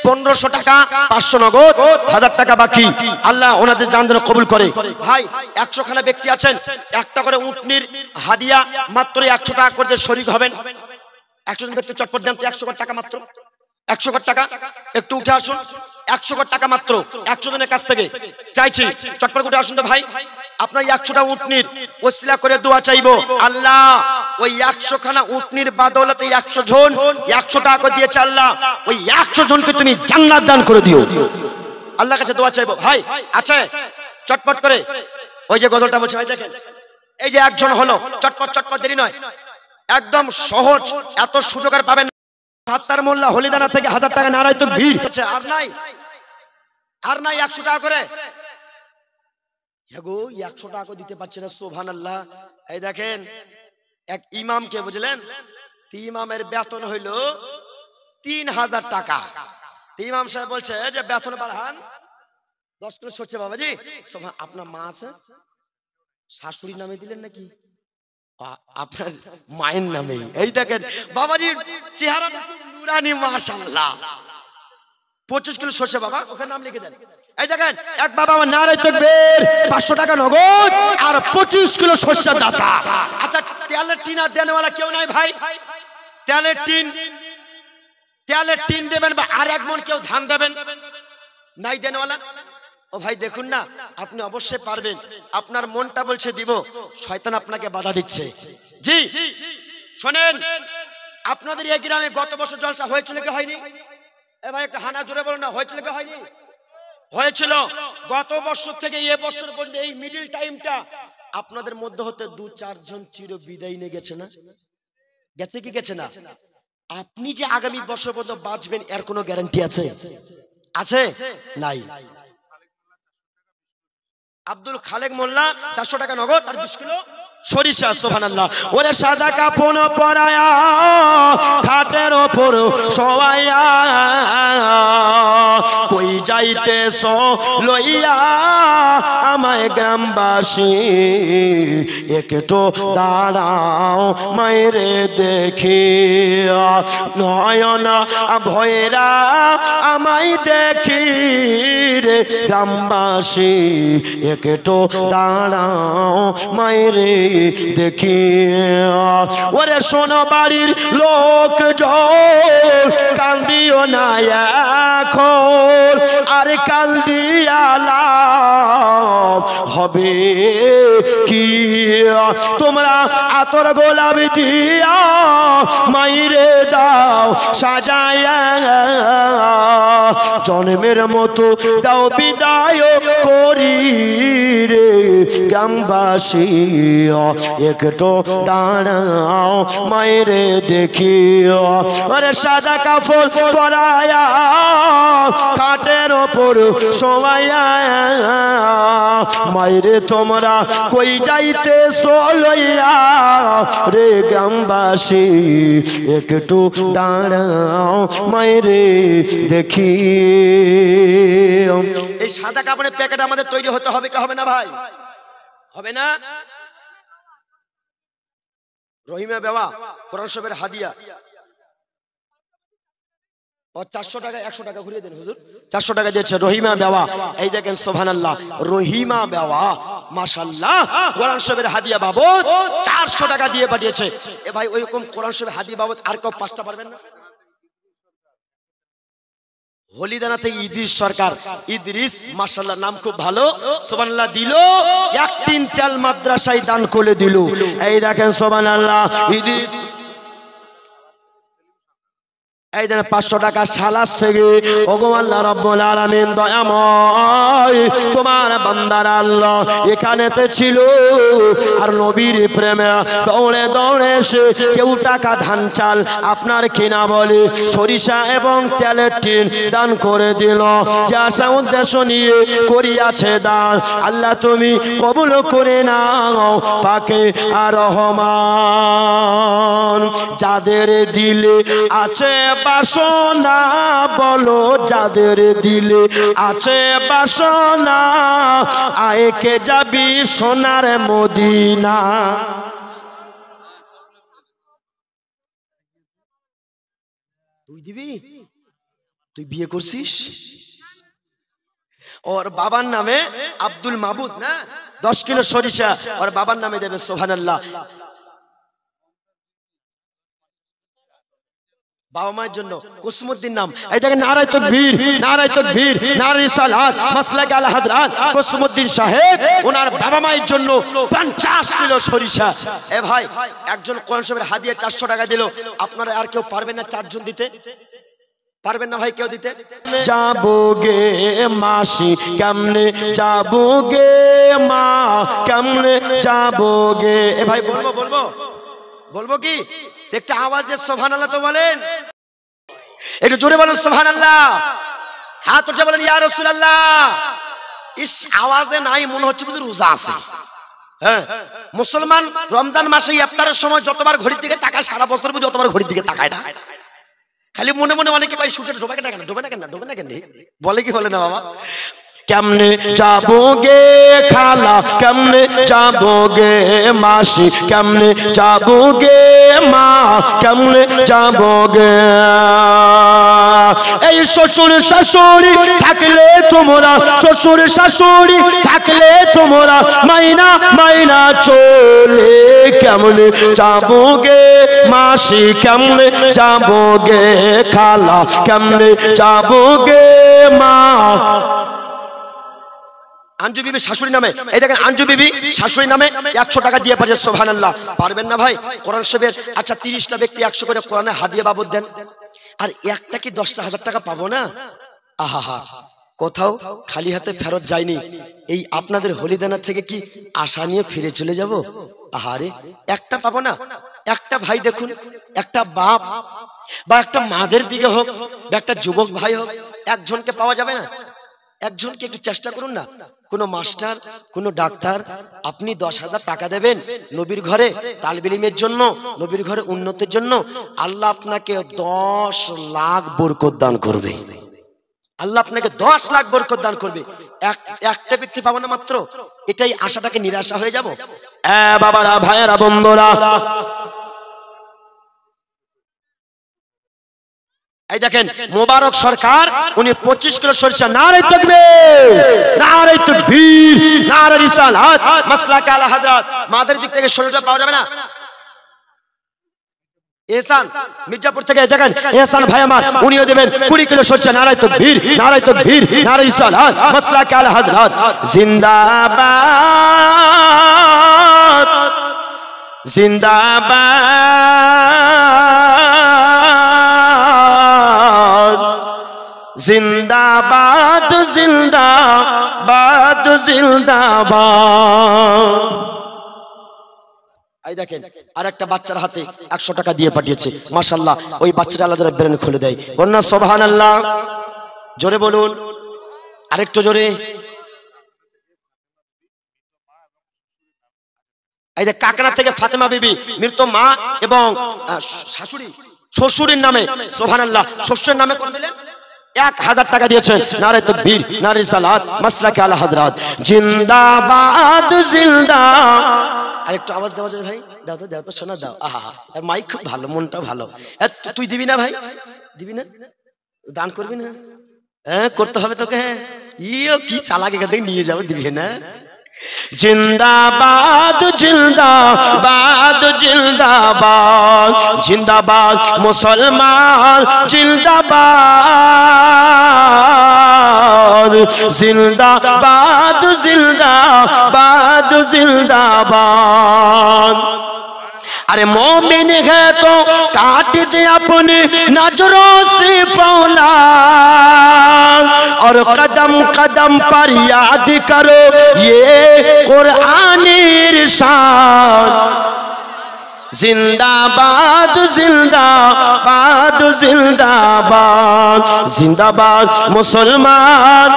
1500 টাকা, 500 নগদ, 1000 টাকা বাকি। আল্লাহ ওনাদের দান যেন কবুল করে। ভাই 100 খানা ব্যক্তি আছেন, একটা করে উটনির হাদিয়া মাত্র 100 টাকা করে শরীক হবেন। 100 জন ব্যক্তি চটপট দেন তো 100 টাকা মাত্র, 100 টাকা। একটু উঠে আসুন, 100 টাকা মাত্র 100 জনের কাছ থেকে চাইছি, চটপট উঠে আসুন তো ভাই। আপনার 100টা উটনির ওসিলা করে দোয়া চাইবো, আল্লাহ ওই 100 খানা উটনির বদৌলতে 100 জন 100 টাকা করে দিয়েছে, আল্লাহ ওই 100 জনকে তুমি জান্নাত দান করে দিও। আল্লাহর কাছে দোয়া চাইবো। ভাই আছে চটপট করে ওই যে গজলটা বলছে ভাই দেখেন, এই যে একজন হলো, চটপট চটপট দেরি নয়, একদম সহজ, এত সুযোগ আর পাবেন। সাত্তার মোল্লা হলিদানা থেকে 1000 টাকা, নারায়ে তাকবীর। আর নাই, আর নাই 100 টাকা করে। গো 100 টাকা দিতে পারছে না। সুবহানাল্লাহ। এই দেখেন এক ইমামকে বুঝলেন, ইমামের বেতন হইল 3000 টাকা। ইমাম সাহেব বলছে যে বেতন বাড়ান 10 কিলো সরষে। বাবাজি আপনার মা আছে, শাশুড়ির নামে দিলেন নাকি? আপনার মায়ের নামে। এই দেখেন বাবাজির চেহারাটা নুরানি মাশাআল্লাহ। 25 কিলো সরষে বাবা, ওখানে নাম লিখে দেন। এই দেখেন এক বাবা আমার নারায়ে তাকবীর 500 টাকা নগদ আর 25 কিলো সরষে দাতা। আচ্ছা তেলের টিন আর দেনওয়ালা কেউ নাই ভাই? তেলের টিন দেবেন বা আর 1 মণ কেউ ধান দেবেন নাই দেনওয়ালা? ও ভাই দেখুন না, আপনি অবশ্যই পারবেন। আপনার মনটা বলছে দিব, শয়তান আপনাকে বাধা দিচ্ছে। জি শুনেন, আপনাদের এই গ্রামে গত বছর জলসা হয়েছিল কি হয়নি? এ ভাই একটা হানা জোরে বলুন না, হয়েছিল কি হয়নি? হয়েছিল। গত বছর থেকে এই বছর পর্যন্ত এই মিডল টাইমটা আপনাদের মধ্যে হতে 2-4 জন চির বিদায় নিয়ে গেছে না? গেছে কি গেছে না? আপনি যে আগামী বছর পর্যন্ত বাঁচবেন এর কোনো গ্যারান্টি আছে? আছে নাই। আব্দুল খালেক মোল্লা 400 টাকা নগদ আর 20 কিলো সরিষা। সুবহানাল্লাহ। ওরে সাদা কাপন পরায়া খাটের ওপর শোয়ায়া কই যাইতেছ লইয়া আমায় গ্রামবাসী একটু দাঁড়াও মায়েরে দেখি নয়ন ভয়রা আমায় দেখি রে গ্রামবাসী একটু দাঁড়াও মায়েরে দেখি ওরে শোনো বাড়ির লোক জল কান্দিও না এখন আর কান্দিয়া লাভ হবে কি তোমরা আতর গোলাপ দিয়া মাইরে দাও সাজায়া জন্মের মতো দাও বিদায় করি রে গ্রামবাসী একটু দাঁড়াও মায়েরে দেখি ওরে সাদা কাপড় পরায়া খাটের ওপর শোয়ায়া মায়েরে তোমরা কই যাইতেছ লইয়া রে গ্রামবাসী একটু দাঁড়াও মায়েরে দেখি এই সাদা কাপড়ের প্যাকেট আমাদের তৈরি হতে হবে কি হবে না ভাই হবে না রহিমা বাবা কোরআন শরীফের হাদিয়া ও 400 টাকা 100 টাকা ঘুরিয়ে দেন হুজুর 400 টাকা দিয়েছে রহিমা বাবা এই দেখেন সুবহানাল্লাহ রহিমা বাবা মাশাআল্লাহ কোরআন শরীফের হাদিয়া বাবদ 400 টাকা দিয়ে পাঠিয়েছে এ ভাই ওইরকম কোরআন শরীফের হাদিয়া বাবদ আর কেউ 5টা পারবেন না হলিদানা থেকে ইদ্রিস সরকার ইদ্রিস মাশাআল্লাহ নাম খুব ভালো সুবহানাল্লাহ দিল এক তিন তেল মাদ্রাসায় দান করে দিল এই দেখেন সুবহানাল্লাহ ইদ্রিস এই দেন 500 টাকা সালাস থেকে ওগো আল্লাহ রাব্বুল আলামিন দয়াময় তোমার বান্দার আল্লাহ এখানেতে ছিল আর নবীর প্রেমে দৌড়ে দৌড়ে এসে কেউ টাকা ধান চাল আপনার কিনা বলে সরিষা এবং তেলের টিন দান করে দিল যে আশা উদ্দেশ্য নিয়ে করিয়াছে দান আল্লাহ তুমি কবুল করে নাও পাকে আর রহমান যাদের দিলে আছে বাসনা বলো যাদের দিলে আছে বাসনা আয়কে যাবি সোনার মদিনা তুই দিবি তুই বিয়ে করছিস ওর বাবার নামে আব্দুল মাবুদ না 10 কিলো সরিষা ওর বাবার নামে দেবে সুবহানাল্লাহ বাবা মায়ের জন্য কুসমুদ্দিন নাম এই দেখেন নারায়ে তাকবীর নারায়ে সালাত মাসলাক আল হাদরাত কুসমুদ্দিন সাহেব ওনার বাবা মায়ের জন্য 50 কিলো সরিষা এ ভাই একজন কোরআন শরীফের হাদিয়া 400 টাকা দিল আপনারা আর কেউ পারবেন না 4 জন দিতে পারবেন না ভাই কেউ দিতে যাবোগে মাসি কেমনে যাবোগে মা কেমনে যাবোগে এ ভাই বলবো কি একটা আওয়াজ দিয়ে সুবহানাল্লাহ তো বলেন একটু জোরে বলেন সুবহানাল্লাহ হাত উঠে বলেন ইয়া রাসূলুল্লাহ ইস আওয়াজে নাই মনে হচ্ছে বুঝি রোজা আছে হ্যাঁ মুসলমান রমজান মাসে ইফতারের সময় যতবার ঘড়ির দিকে তাকায় সারা বছর বুঝি যতবার ঘড়ির দিকে তাকায় না খালি মনে মনে অনেকে ভাই সূর্যটা ডোবে না কেন বলে কি বলে না বাবা কেমনে যাবোগে খালা কেমনে যাবোগে মাসি কেমনে যাবোগে মা কেমনে যাবোগে এই শ্বশুর শাশুড়ি থাকলে তোমরা শ্বশুর শাশুড়ি থাকলে তোমরা মাইনা মাইনা চলে কেমনে যাবোগে মাসি কেমনে যাবোগে খালা কেমনে যাবোগে মা আঞ্জু বিবি শাশুড়ি নামে এই দেখেন আঞ্জু বিবি শাশুড়ি নামে 100 টাকা দিয়ে পাঠিয়েছে সুবহানাল্লাহ পারবেন না ভাই কোরআন শরীফের আচ্ছা 30টা ব্যক্তি 100 করে কোরআনে হাদিয়া বাবদ দেন আর একটা কি 10টা হাজার টাকা পাবো না আহা কোথাও খালি হাতে ফেরত যায়নি এই আপনাদের হলিদানা থেকে কি আশা নিয়ে ফিরে চলে যাব আহারে একটা পাবো না একটা ভাই দেখুন একটা বাপ বা একটা মাদের দিকে হোক বা একটা যুবক ভাই হোক একজনকে পাওয়া যাবে না একজনকে একটু চেষ্টা করুন না কোনো মাস্টার কোনো ডাক্তার আপনি 10,000 টাকা দেবেন নবীর ঘরে তালিব ইলমের জন্য নবীর ঘরে উন্নতির জন্য আল্লাহ আপনাকে 10 লাখ বরকত দান করবে আল্লাহ আপনাকে 10 লাখ বরকত দান করবে। একটা ব্যক্তি পাবো না মাত্র, এটাই আশাটাকে নিরাশা হয়ে যাব। বাবারা, ভাইয়েরা, বন্ধুরা, এই দেখেন মোবারক সরকার, উনি 25 কিলো সরিষা, নারে তাকবীর, নারে তাকবীর, নারে রিসালাত, মাসলাক আলা হযরত। মাদের দিক থেকে সরিষা পাওয়া যাবে না? এহসান মির্জাপুর থেকে দেখেন, এহসান ভাই আমার, উনিও দেবেন 20 কিলো সরিষা। নারে তাকবীর, নারে তাকবীর, নারে রিসালাত, মাসলাক আলা হযরত। জিন্দাবাদ, জিন্দাবাদ, জিন্দাবাদ, জিন্দাবাদ, জিন্দাবাদ। এই দেখেন আর একটা বাচ্চার হাতে 100 টাকা দিয়ে পাঠিয়েছে, মাশাআল্লাহ। ওই বাচ্চাটা আল্লাহ যারা ব্রেন খুলে দেয়, বলুন না সুবহানাল্লাহ, জোরে বলুন, আরেকটু জোরে। এই যে কাকনা থেকে ফাতেমা বিবি, মৃত মা এবং শাশুড়ি, শ্বশুরের নামে, সুবহানাল্লাহ, শ্বশুরের নামে কোন দিলেন 1000 টাকা দিয়েছেন। নারে তাকবীর, নারে রিসালাত, মাসলাক আলা হযরত। জিন্দাবাদ, জিন্দাবাদ। আরেকটু আওয়াজ দেওয়া যায় ভাই? দাও তো, দাও তো, শোনা দাও। আহা, আর মাইক খুব ভালো, মনটা ভালো। তুই দিবি না ভাই? দিবি না? দান করবি না? হ্যাঁ, করতে হবে তোকে। হ্যাঁ, ইও কি চালাক, এখান থেকে নিয়ে যাবো, দিবি না? জিন্দাবাদ, জিন্দাবাদ, জিন্দাবাদ, জিন্দাবাদ মুসলমান, জিন্দাবাদ, জিন্দাবাদ, জিন্দাবাদ, জিন্দাবাদ। अरे मोमिन है तो काट दे अपने नजरों से फौलाद, और कदम कदम पर याद करो ये कुरान इरशाद। जिंदाबाद, जिंदाबाद, जिंदाबाद, जिंदाबाद मुसलमान,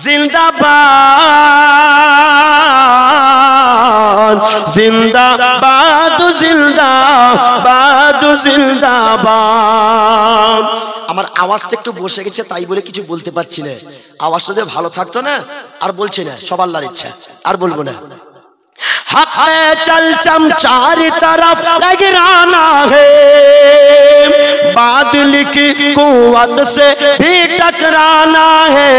जिंदाबाद, जिंदाबाद, जिंदाबाद, जिंदाबाद। আমার আওয়াজটা একটু বসে গেছে, তাই বলে কিছু বলতে পারছি না। আওয়াজটা যদি ভালো থাকতো না, আর বলছি না, সব আল্লাহর ইচ্ছা, আর বলবো না। हक पे चल चम चारी तरफ लहराना है, बादल की कुव्वत से भी टकराना है,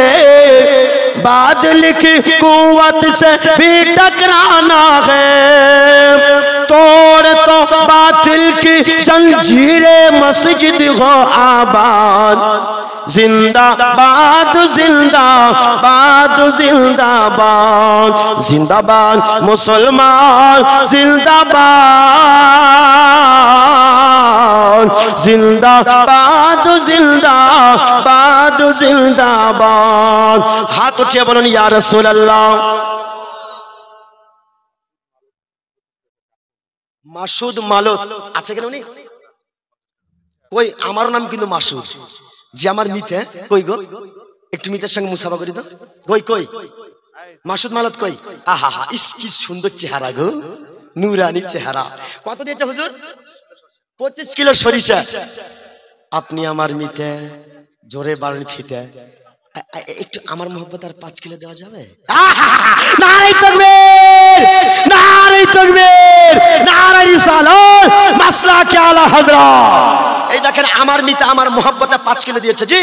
बादल की कुव्वत से भी टकराना है। तोड़ तो बातिल की जंजीरे मस्जिद हो आबाद। जिंदाबाद, जिंदाबाद, जिंदाबाद, जिंदाबाद मुसलमान, जिंदाबाद, जिंदाबाद, जिंदाबाद, जिंदाबाद। हाथ उठिए बोलুন या रसूल अल्लाह। মাসুদ মালত আছে কেন? উনি কই? আমার নাম কিন্তু মাসুদ, যে আমার মিতে। কই গো, একটু মিতের সঙ্গে মুসাফা করি তো। কই কই মাসুদ মালত কই? আহা হা, ইস কি সুন্দর চেহারা গো, নুরানি চেহারা। কত দিয়েছে হুজুর? 25 কিলো সরিষা। আপনি আমার মিতে, জোরে বাড়েন ফিতে, একটু আমার মোহব্বত আর 5 কিলো দেওয়া যাবে? নারে তাকবীর, নারে তাকবীর, নারে রিসালাত, মাসলাক আলা হযরত। এই দেখেন আমার মিতা আমার মোহব্বতে 5 কিলো দিয়েছে। জি,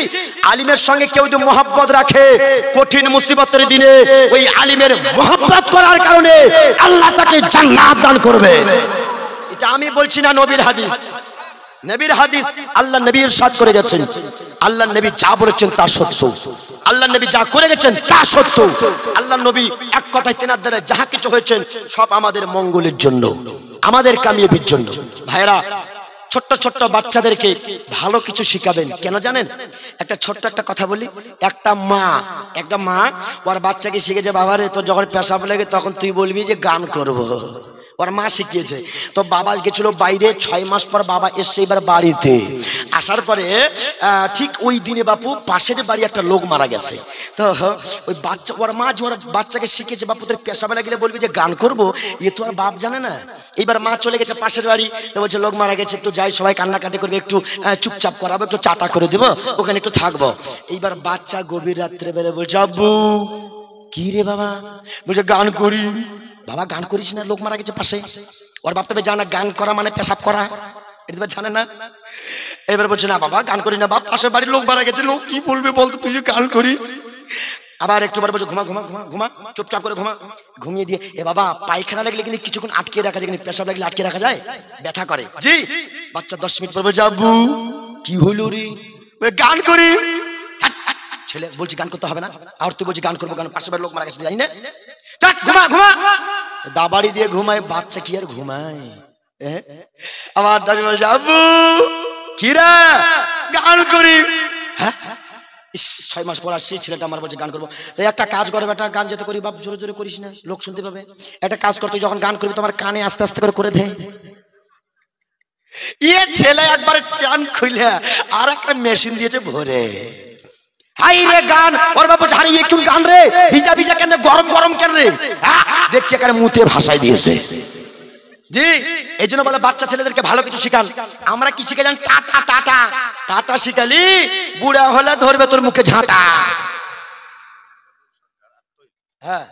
আলিমের সঙ্গে কেউ যদি মোহব্বত রাখে, কঠিন মুসিবতের দিনে ওই আলিমের মোহব্বত করার কারণে আল্লাহ তাকে জান্নাত দান করবে। এটা আমি বলছি না, নবীর হাদিস, নবীর হাদিস। আল্লাহ নবী ইরশাদ করে গেছেন, আল্লাহ নবী যা বলেছেন তা সত্য, আল্লাহ নবী যা করে গেছেন তা সত্য। আল্লাহ নবী এক কথায় তেনার দ্বারা যাহা কিছু হয়েছেন সব আমাদের মঙ্গলের জন্য, আমাদের কামিয়াবির জন্য। ভাইরা, ছোট্ট ছোট্ট বাচ্চাদেরকে ভালো কিছু শিখাবেন। কেন জানেন? একটা ছোট্ট একটা কথা বলি। একটা মা ওর বাচ্চাকে শিখেছে, বাবারে তোর যখন পেশাব লাগে তখন তুই বলবি যে গান করব। ওর মা শিখিয়েছে। তো বাবা গেছিল বাইরে, 6 মাস পর বাবা এসে এবার বাড়িতে আসার পরে ঠিক ওই দিনে বাপু পাশের বাড়ি একটা লোক মারা গেছে। তো ওই বাচ্চা, ওর মা যে ওর বাচ্চাকে শিখেছে, বাপু তোর পেশাবেলা গেলে বলবি যে গান করবো, এ তো আর বাপ জানে না। এইবার মা চলে গেছে পাশের বাড়ি, তো বলছে লোক মারা গেছে, একটু যাই, সবাই কান্নাকাটি করবে, একটু চুপচাপ করাবো, একটু চাটা করে দেবো, ওখানে একটু থাকবো। এইবার বাচ্চা গভীর রাত্রে বেড়ে বলছে আব্বু। কি রে বাবা? বলছে গান করি। বাবা গান করিস না, লোক মারা গেছে পাশে। ওর বাপ তবে জানা গান করা মানে পেশাব করা, এটা জানে না। এবার বলছে না বাবা গান করি না, বাপ পাশের বাড়ির লোক মারা গেছে, লোক কি বলবে বলতো, তুই গান করি। আবার একটু বার বলছে ঘুমা ঘুমা ঘুমা ঘুমা, চুপচাপ করে ঘুমা। ঘুমিয়ে দিয়ে এ বাবা পায়খানা লাগলে কিন্তু কিছুক্ষণ আটকে রাখা যায়, কিন্তু পেশাব লাগলে আটকে রাখা যায়, ব্যথা করে। জি। বাচ্চা 10 মিনিট পর বলছে আব্বু কি হইল রে? গান করি। ছেলে বলছি গান করতে হবে না, আর তুই বলছি গান করবো, গান পাশের বাড়ির লোক মারা গেছে জানি না, ঘুমা ঘুমা। দাবাড়ি দিয়ে ঘুমায়, বাচ্চা কি আর ঘুমায়। আমার দাদি বলছে আব্বু কি রে? গান করি। হ্যাঁ 6 মাস পর আসছি, ছেলেটা আমার বলছে গান করবো। একটা কাজ করে বেটা, গান যেতে করি বাপ, জোরে জোরে করিস না, লোক শুনতে পাবে। একটা কাজ করতে যখন গান করবি তোমার কানে আস্তে আস্তে করে দে। ইয়ে ছেলে একবারে চান খুলে আর একটা মেশিন দিয়েছে ভরে। হাই রে গান, ওর বাবা হারিয়ে কোন গান রে, ভিজা ভিজা কেন, গরম গরম কেন রে? দেখছি এখানে মুতে ভাষায় দিয়েছে। জি, এই জন্য বলে বাচ্চা ছেলেদেরকে ভালো কিছু শিখান। আমরা কি শিখে জান? টাটা টাটা টাটা শিখালি, বুড়া হলে ধরবে তোর মুখে ঝাঁটা। হ্যাঁ,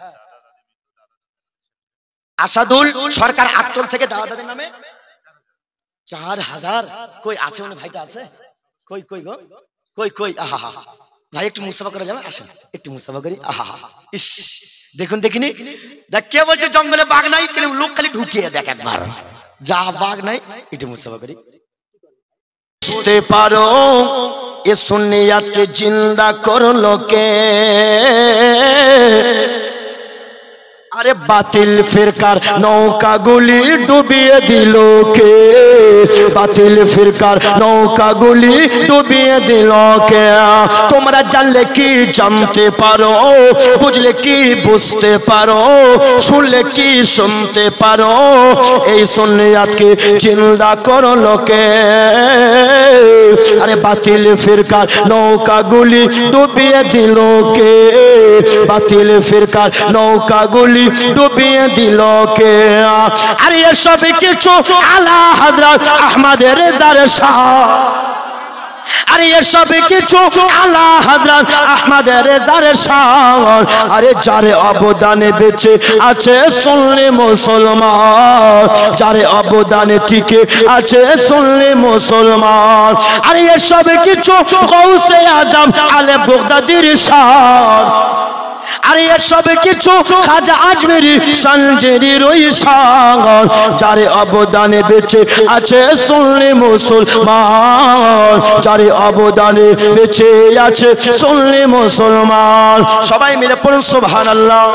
আসাদুল সরকার আক্তল থেকে দাদাদের নামে 4000 কই আছে, উনি ভাইটা আছে কই কই গো, কই কই। আহা ভাই একটু মুসাফা করা যাবে? আসেন একটু মুসাফা করি। আহা ইস দেখুন দেখিনি, দেখ কে বলছে জঙ্গলে বাঘ নাই, লোক খালি ঢুকিয়ে দেখ একবার, যা বাঘ নাই, একটু মুসাফা করি। বুঝতে পারো এ সুন্নিয়াতকে জিন্দা করলো কে? আরে বাতিল ফিরকার নৌকাগুলি ডুবিয়ে দিল কে? বাতিল ফিরকার নৌকাগুলি ডুবিয়ে দিল কে? তোমরা জানলে কি জানতে পারো, বুঝলে কি বুঝতে পারো, শুনলে কি শুনতে পারো, এই সুন্নিয়াতকে জিন্দা করলো কে? আরে বাতিল ফিরকার নৌকাগুলি ডুবিয়ে দিল কে? বাতিল ফিরকার নৌকাগুলি ডুবিয়ে দিল কে? আর এসব কিছু আলা হযরত আহমদ রেজার শাহ, আরে এসব কিছু আলা হযরত আহমদ রেজার শাহ। আরে যারে অবদানে বেঁচে আছে সুন্নি মুসলমান, যারে অবদানে টিকে আছে সুন্নি মুসলমান। আরে এসব কিছু গৌসে আজম আলে বগদাদির শান, আরে এসব কিছু খাজা আজমেরি সঞ্জেরির ওই সাগর। যারে অবদানে বেঁচে আছে সুন্নি মুসলমান, যারে অবদানে বেঁচে আছে সুন্নি মুসলমান। সবাই মিলে পড়ুন সুবহানাল্লাহ।